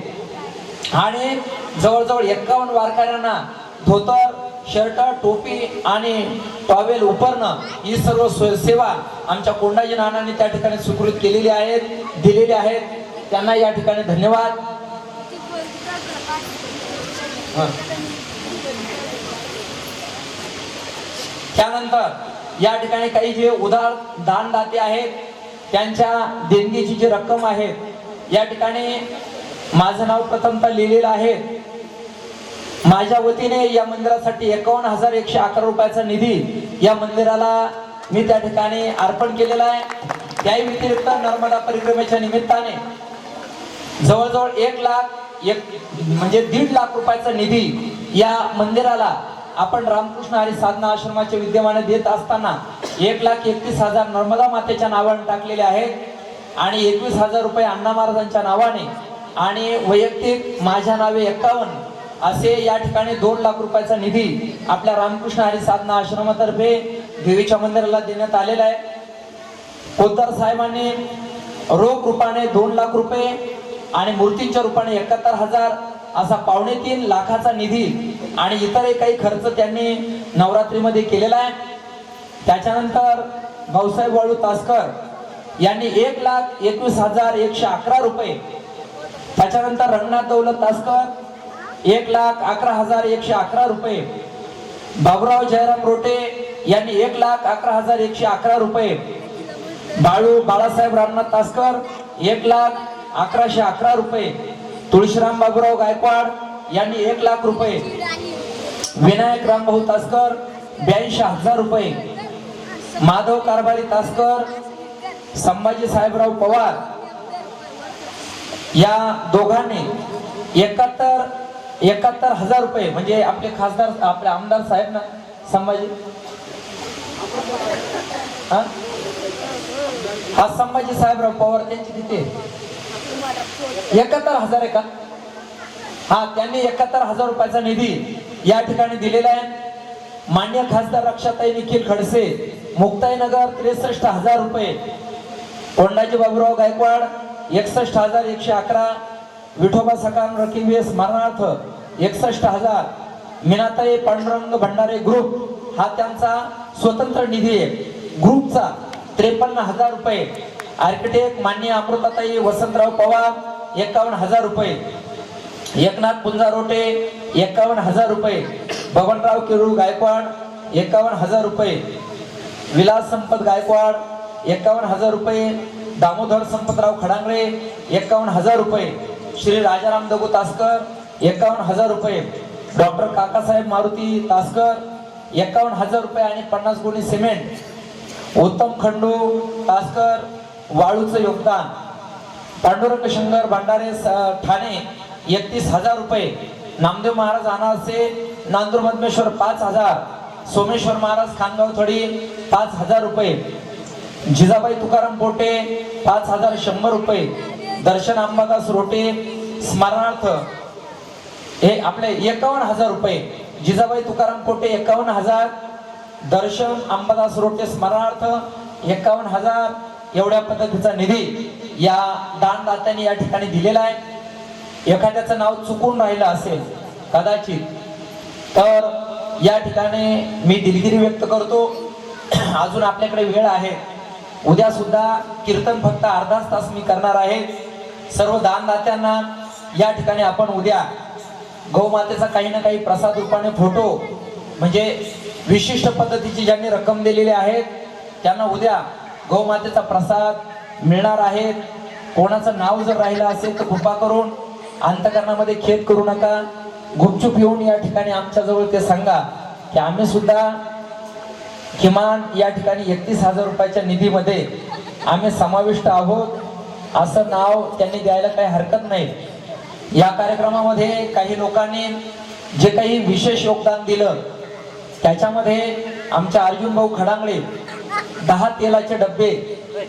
आणि जवळजवळ 51 वारकऱ्यांना धोतर, शर्ट, टोपी आणि टॉवेल उपरणं ही सर्व सेवा आमच्या कोंडाजी नानांनी त्या ठिकाणी स्वीकृत केलेली आहेत, दिलेली आहेत. त्यांना या ठिकाणी धन्यवाद. त्यानंतर या ठिकाणी काही जे उदार दानदाते आहेत त्यांच्या देणगीची जी रक्कम आहे या ठिकाणी माझं नाव प्रथमतः लिहिलेलं आहे. माझ्या वतीने या मंदिरासाठी 51,111 रुपयाचा निधी या मंदिराला मी त्या ठिकाणी अर्पण केलेला आहे. त्याही व्यतिरिक्त नर्मदा परिक्रमेच्या निमित्ताने जवळजवळ 1.5 लाख रुपयाचा निधी या मंदिराला आपण रामकृष्ण हरी साधना आश्रमाच्या विद्यमाने देत असताना 1,31,000 नर्मदा मातेच्या नावाने टाकलेले आहेत आणि 21,000 रुपये अण्णा महाराजांच्या नावाने आणि वैयक्तिक माझ्या नावे 51 असे या ठिकाणी 2 लाख रुपयाचा निधी आपल्या रामकृष्ण हरी साधना आश्रमातर्फे देवीच्या मंदिराला देण्यात आलेला आहे. पोद्दार साहेबांनी रोख रूपाने 2 लाख रुपये आणि मूर्तीच्या रूपाने 71,000 असा 2.25 लाखाचा निधी आणि इतरही काही खर्च त्यांनी नवरात्रीमध्ये केलेला आहे. त्याच्यानंतर भाऊसाहेब वाळू तासकर यांनी 1,21,111 रुपये. त्याच्यानंतर रंगनाथ दौलत तासकर 1,11,111 रुपये. बाबुराव जयराम रोटे यांनी 1,11,111 रुपये. बाळासाहेब रामनाथ तासकर 1,11,11 रुपये. तुळशीराम बाबूराव गायकवाड यांनी 1 लाख रुपये. विनायक रामभाऊ तासकर 82,000 रुपये. माधव कारभारी तासकर, संभाजी साहेबराव पवार या दोघांनी 71,000 रुपये. म्हणजे आपले खासदार, आपले आमदार साहेब ना संभाजी, हा संभाजी साहेबराव पवार त्यांची तिथे 71,000 आहे का? हा, त्यांनी 71,000 रुपयाचा निधी या ठिकाणी दिलेला आहे. मान्य खासदार रक्षाताई निखिल खडसे मुक्ताईनगर 63,000 रुपये. कोंडाजी बाबूराव गायकवाड 61,111. विठोबा सकाम रकीबे स्मरणार्थ 61,000. मीनाताई पांडुरंग भंडारे ग्रुप हा त्यांचा स्वतंत्र निधी आहे. ग्रुपचा 53,000 रुपये. आर्किटेक्ट मान्य अमृताताई वसंतराव पवार 51,000 रुपये. एकनाथ पुंजारोटे 51,000 रुपये. बबनराव किरूळ गायकवाड 51,000 रुपये, विलास संपत गायकवाड 51,000 रुपये, दामोदर संपतराव खडांगळे 51,000 रुपये, श्री राजाराम दगू तासकर 51,000 रुपये, डॉक्टर काकासाहेब मारुती तासकर 51,000 रुपये आणि 50 गुणी सिमेंट, उत्तम खंडू तासकर वाळूचं योगदान, पांडुरंग शंकर भंडारे ठाणे 31,000 रुपये, नामदेव महाराज अनासे नांदूर मधमेश्वर 5,000, सोमेश्वर महाराज खानगाव थडी 5,000 रुपये, जिजाबाई तुकाराम पोटे 5,100 रुपये, दर्शन अंबादास रोटे स्मरणार्थ हे आपले 51,000 रुपये, जिजाबाई तुकाराम पोटे 51,000, दर्शन अंबादास रोटे स्मरणार्थ 51,000 एवढ्या पद्धतीचा निधी या दानदात्यांनी या ठिकाणी दिलेला आहे. एखाद्याचं नाव चुकून राहिलं असेल कदाचित तर या ठिकाणी मी दिलगिरी व्यक्त करतो. अजून आपल्याकडे वेळ आहे. उद्या सुद्धा कीर्तन फक्त अर्धाच तास मी करणार आहे. सर्व दानदात्यांना या ठिकाणी आपण उद्या गौमातेचा काही ना काही प्रसाद रूपाने फोटो म्हणजे विशिष्ट पद्धतीची ज्यांनी रक्कम दिलेली आहेत त्यांना उद्या गौमातेचा प्रसाद मिळणार आहे. कोणाचं नाव जर राहिलं असेल तर कृपा करून अंतकरणामध्ये खेद करू नका. गुपचूप येऊन या ठिकाणी आमच्या जवळ ते सांगा की आम्ही सुद्धा किमान या ठिकाणी 31,000 रुपयाच्या निधीमध्ये आम्ही समाविष्ट आहोत असं नाव त्यांनी द्यायला काही हरकत नाही. या कार्यक्रमामध्ये काही लोकांनी जे काही विशेष योगदान दिलं त्याच्यामध्ये आमच्या अर्जुन भाऊ खडांगळे 10 तेलाचे डब्बे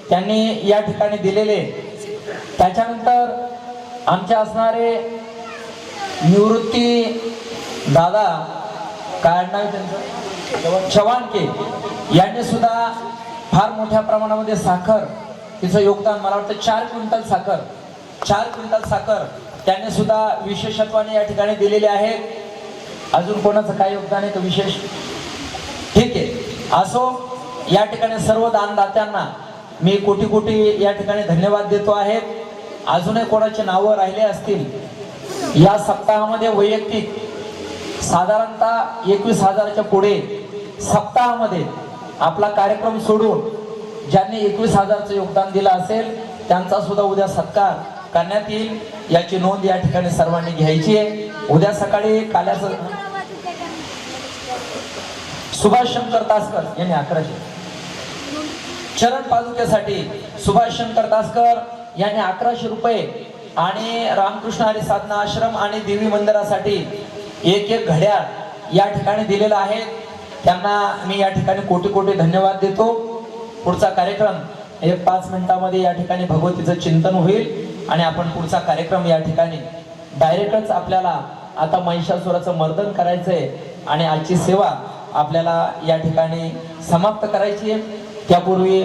त्यांनी या ठिकाणी दिलेले. त्याच्यानंतर आमचे असणारे निवृत्ती दादा काय नाव त्यांचं चव्हाणके यांनी सुद्धा फार मोठ्या प्रमाणामध्ये साखर तिचं योगदान मला वाटतं 4 क्विंटल साखर त्यांनी सुद्धा विशेषत्वाने या ठिकाणी दिलेले आहे. अजून कोणाचं काय योगदान आहे तर विशेष ठीक आहे असो. या ठिकाणी सर्व दानदात्यांना मी कोटी कोटी या ठिकाणी धन्यवाद देतो आहे. अजूनही कोणाचे नावं राहिले असतील या सप्ताहामध्ये वैयक्तिक साधारणतः 21,000च्या पुढे सप्ताहामध्ये आपला कार्यक्रम सोडून ज्यांनी 21,000चं योगदान दिलं असेल त्यांचा सुद्धा उद्या सत्कार करण्यात येईल. याची नोंद या ठिकाणी सर्वांनी घ्यायची आहे. उद्या सकाळी काल्याचं सुभाष शंकर तासकर यांनी 1100 चरण पादुकेसाठी सुभाष शंकर तासकर यांनी 1100 रुपये आणि रामकृष्ण हरी साधना आश्रम आणि देवी मंदिरासाठी एक घड्याळ या ठिकाणी दिलेला आहे. त्यांना मी या ठिकाणी कोटी कोटी धन्यवाद देतो. पुढचा कार्यक्रम 5 मिनिटांमध्ये या ठिकाणी भगवतीचं चिंतन होईल आणि आपण पुढचा कार्यक्रम या ठिकाणी डायरेक्टच आपल्याला आता महिषासुराचं मर्दन करायचंय आणि आजची सेवा आपल्याला या ठिकाणी समाप्त करायची आहे. त्यापूर्वी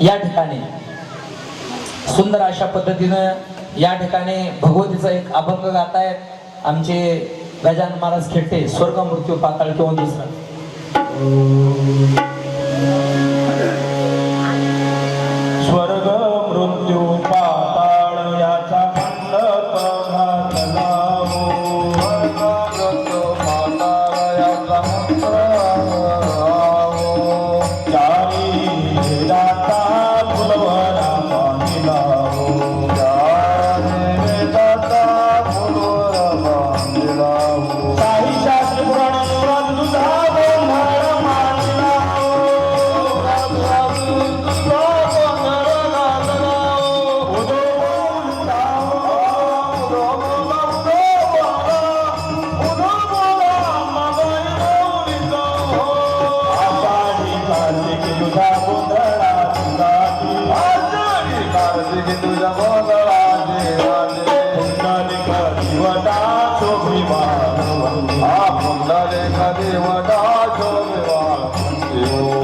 या ठिकाणी सुंदर अशा पद्धतीनं या ठिकाणी भगवतीचा एक अभंग गातायत आमचे गजानन महाराज खेटे स्वर्ग मृत्यू पाताळ किंवा दुसरा स्वर्ग मृत्यू पाताळ याचा मंडप घातला हो. चारी वेदाचा फुलवरा बांधिला हो. काही शास्त्र पुराण पुराण तुझा गोंधळ मांडला हो.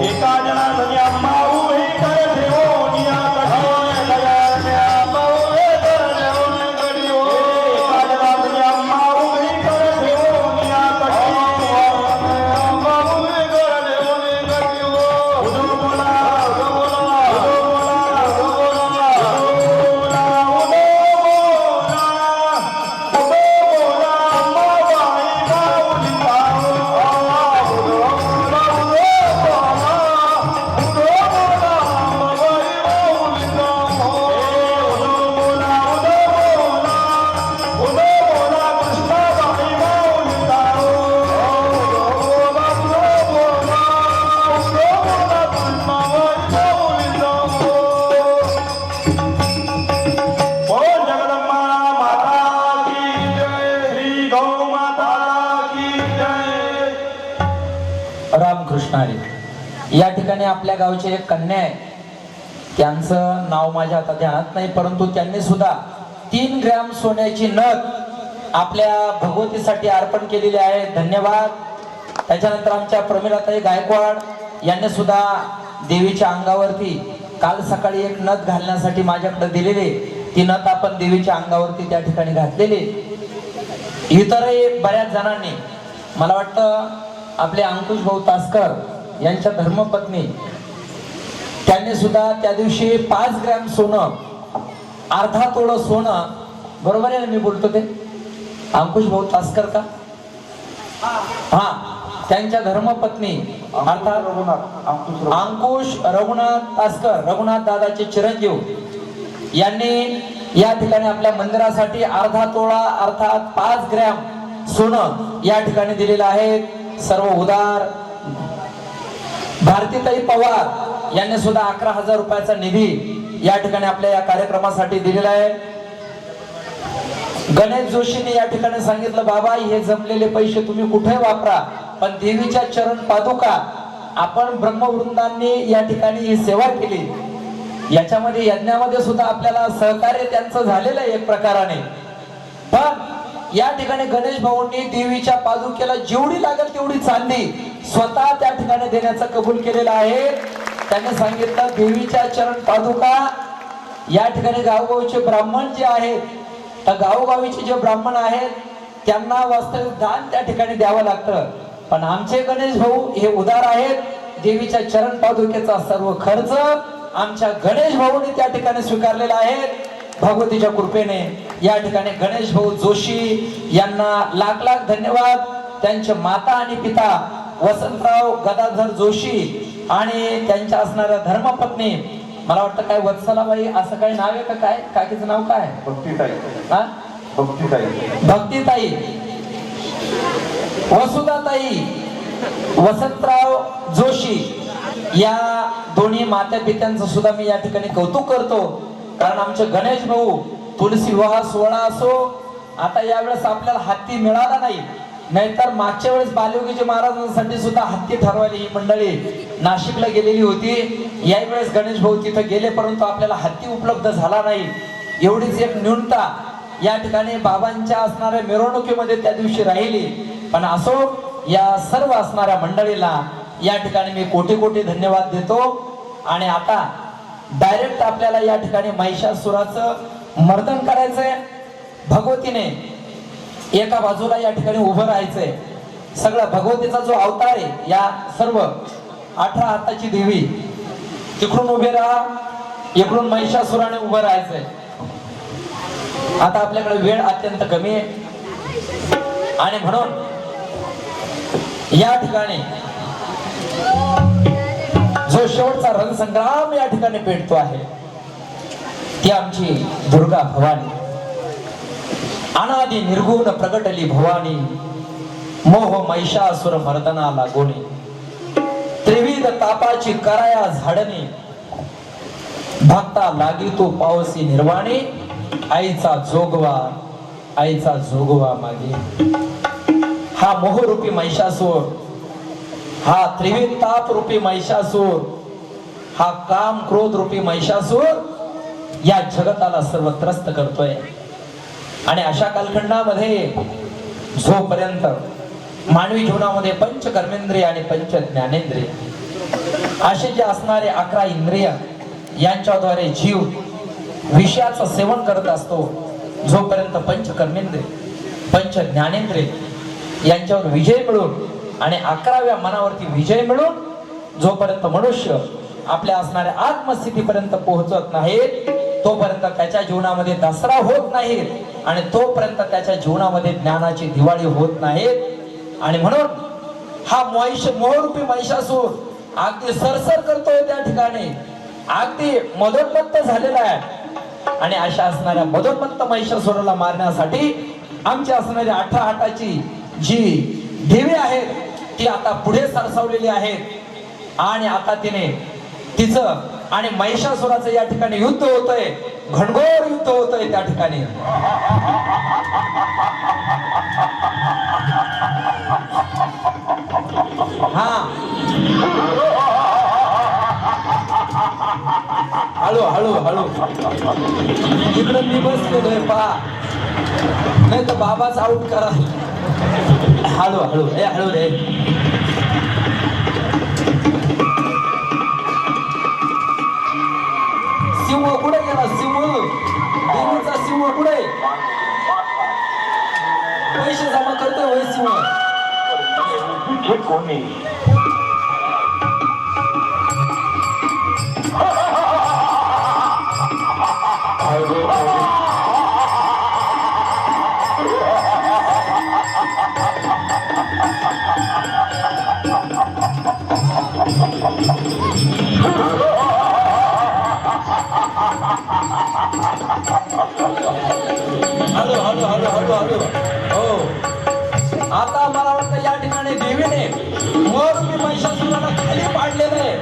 एका जनार्दनी अम्मा उभी कर ठेवून या कडी. एका जनार्दनी अम्मा उभी कर ठेवून या कडी. उदो बोला, उदो बोला, उदो बोला, उदो बोला, उदो बोला, उदो या ठिकाणी आपल्या गावचे एक कन्या आहे, त्यांचं नाव माझ्या आता ध्यानात नाही, परंतु त्यांनी सुद्धा 3 ग्रॅम सोन्याची नथ आपल्या भगवतीसाठी अर्पण केलेली आहे. धन्यवाद. त्याच्यानंतर आमच्या प्रमिलाताई गायकवाड यांनी सुद्धा देवीच्या अंगावरती काल सकाळी एक नथ घालण्यासाठी माझ्याकडे दिलेली, ती नथ आपण देवीच्या अंगावरती त्या ठिकाणी घातलेली. इतरही बऱ्याच जणांनी, मला वाटतं आपले अंकुश भाऊ तासकर यांच्या धर्मपत्नी, त्यांनी सुद्धा त्या दिवशी 5 ग्रॅम सोनं, अर्धा तोळं सोनं, बरोबर आहे ना मी बोलतो ते? अंकुश भाऊ तासकर का? हा, त्यांच्या धर्मपत्नी अर्थात अंकुश रघुनाथ तासकर, रघुनाथ दादाचे चिरंजीव, यांनी या ठिकाणी आपल्या मंदिरासाठी अर्धा तोळा अर्थात 5 ग्रॅम सोनं या ठिकाणी दिलेलं आहे. सर्व उदार. भारतीताई पवार यांनी सुद्धा 11,000 रुपयाचा निधी या ठिकाणी आपल्या या कार्यक्रमासाठी दिलेला आहे. गणेश जोशीने या ठिकाणी सांगितलं, बाबा हे जमलेले पैसे तुम्ही कुठे वापरा, पण देवीच्या चरण पादुका आपण ब्रह्मवृंदांनी या ठिकाणी ही सेवा केली, याच्यामध्ये यज्ञामध्ये सुद्धा आपल्याला सहकार्य त्यांचं झालेलं आहे एक प्रकाराने. पण या ठिकाणी गणेश भाऊंनी देवीच्या पादुकेला जेवढी लागेल तेवढी चांदी स्वतः त्या ठिकाणी देण्याचं कबूल केलेलं आहे. त्यांनी सांगितलं, देवीच्या चरण पादुका या ठिकाणी गावगावचे ब्राह्मण जे आहेत, तर गावोगावीचे जे ब्राह्मण आहेत त्यांना वास्तविक दान त्या ठिकाणी द्यावं लागतं, पण आमचे गणेश भाऊ हे उदार आहेत. देवीच्या चरण पादुकेचा सर्व खर्च आमच्या गणेश भाऊंनी त्या ठिकाणी स्वीकारलेला आहे. भगवतीच्या कृपेने या ठिकाणी गणेश भाऊ जोशी यांना लाख लाख धन्यवाद. त्यांचे माता आणि पिता वसंतराव गदाधर जोशी आणि त्यांच्या असणाऱ्या धर्मपत्नी, मला वाटतं काय वत्सलाबाई असं काही नाव आहे का? काय काकीचं नाव काय? भक्तीताई. हा, भक्तीताई. भक्तीताई, वसुधाताई, वसंतराव जोशी या दोन्ही माता पित्यांचं सुद्धा मी या ठिकाणी कौतुक करतो. कारण आमचे गणेश भाऊ तुलसी विवाह सोहळा असो, आता यावेळेस आपल्याला हत्ती मिळाला नाही, नाहीतर मागच्या वेळेस बालयोगीजी महाराजांसाठी सुद्धा हत्ती ठरवायला ही मंडळी नाशिकला गेलेली होती. यावेळेस गणेश भाऊ तिथं गेले, परंतु आपल्याला हत्ती उपलब्ध झाला नाही. एवढीच एक न्यूनता या ठिकाणी बाबांच्या असणाऱ्या मिरवणुकीमध्ये त्या दिवशी राहिली. पण असो, या सर्व असणाऱ्या मंडळीला या ठिकाणी मी कोटी कोटी धन्यवाद देतो. आणि आता डायरेक्ट आपल्याला या ठिकाणी महिषासुराचं मर्दन करायचंय. भगवतीने एका बाजूला या ठिकाणी उभं राहायचंय. सगळा भगवतीचा जो अवतार आहे, या सर्व 18 हाताची देवी तिकडून उभे राहा, इकडून महिषासुराने उभं राहायचंय. आता आपल्याकडे वेळ अत्यंत कमी आहे आणि म्हणून या ठिकाणी जो शेवटचा रणसंग्राम या ठिकाणी पेटतो आहे, ती आमची दुर्गा भवानी. अनादि निर्गुण प्रगटली भवानी, मोह महिषासुर मर्दना लागोनी. त्रिविध तापाची कराया झाडणी, भक्ता लागी तो पावसी निर्वाणी. आईचा जोगवा मागे. हा मोहरूपी महिषासूर, हा त्रिविध ताप रूपी महिषासूर, हा काम क्रोध रूपी महिषासूर या जगताला सर्व त्रस्त करतोय. आणि अशा कालखंडामध्ये जोपर्यंत मानवी जीवनामध्ये पंच कर्मेंद्रिय आणि पंच ज्ञानेंद्रिय असे जे असणारे 11 इंद्रिय यांच्याद्वारे जीव विषयाचं सेवन करत असतो, जोपर्यंत पंच कर्मेंद्रिय पंच ज्ञानेंद्रिय यांच्यावर विजय मिळून आणि 11व्या मनावरती विजय मिळून जोपर्यंत मनुष्य आपल्या असणाऱ्या आत्मस्थितीपर्यंत पोहोचत नाही, तोपर्यंत त्याच्या जीवनामध्ये दसरा होत नाही आणि तोपर्यंत त्याच्या जीवनामध्ये ज्ञानाची दिवाळी होत नाही. आणि म्हणून हा मोहरूपी महिषासूर अगदी सरसर करतोय त्या ठिकाणी, अगदी मदोन्मत्त झालेला आहे. आणि अशा असणाऱ्या मदोन्मत्त महिषासुराला मारण्यासाठी आमची असणारी 18 हाताची जी देवी आहे ती आता पुढे सरसावलेली आहे. आणि आता तिने तिचं आणि महिषासुराचं या ठिकाणी युद्ध होतंय, घनघोर युद्ध होतंय त्या ठिकाणी. हा हळू हळू हळू इकडं मी बसलेलोय पा नाही तर बाबाच आऊट करा हळू हळू ए हळू रे सिंह कुठे गेला सिंह देवीचा सिंह कुठे पैसे जमा करतोय होय सिंह इथे कोणी हळू हळू हळू हळू हळू हो आता मला वाटतं या ठिकाणी देवीने मोररूपी महिषासुराला खाली पाडलेलं आहे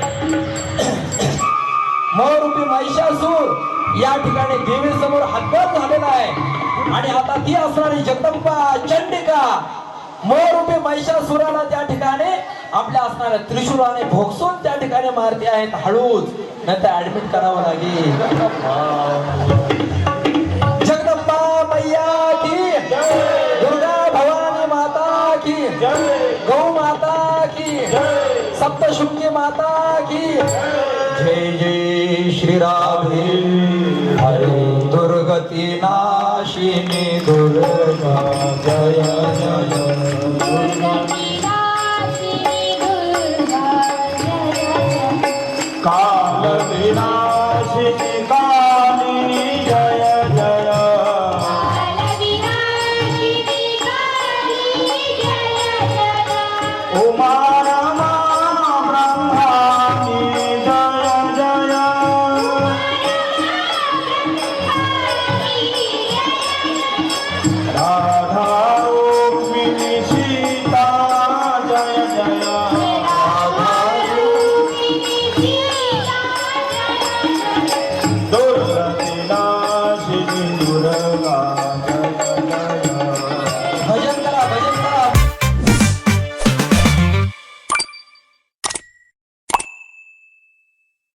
मोररूपी महिषासूर या ठिकाणी देवी समोर हातभार झालेला आहे आणि आता ती असणारी जगदंबा चंडिका मोररूपी महिषासुराला त्या ठिकाणी आपल्या असणाऱ्या त्रिशूलाने भोगसून त्या ठिकाणी मारते आहेत हळूच नंतर ऍडमिट करावं लागेल जगदंबा मैया की दुर्गा भवानी माता की गौ माता की सप्तशृंगी माता की जय जय श्रीराम हरे दुर्गती नाशिनी दुर्गा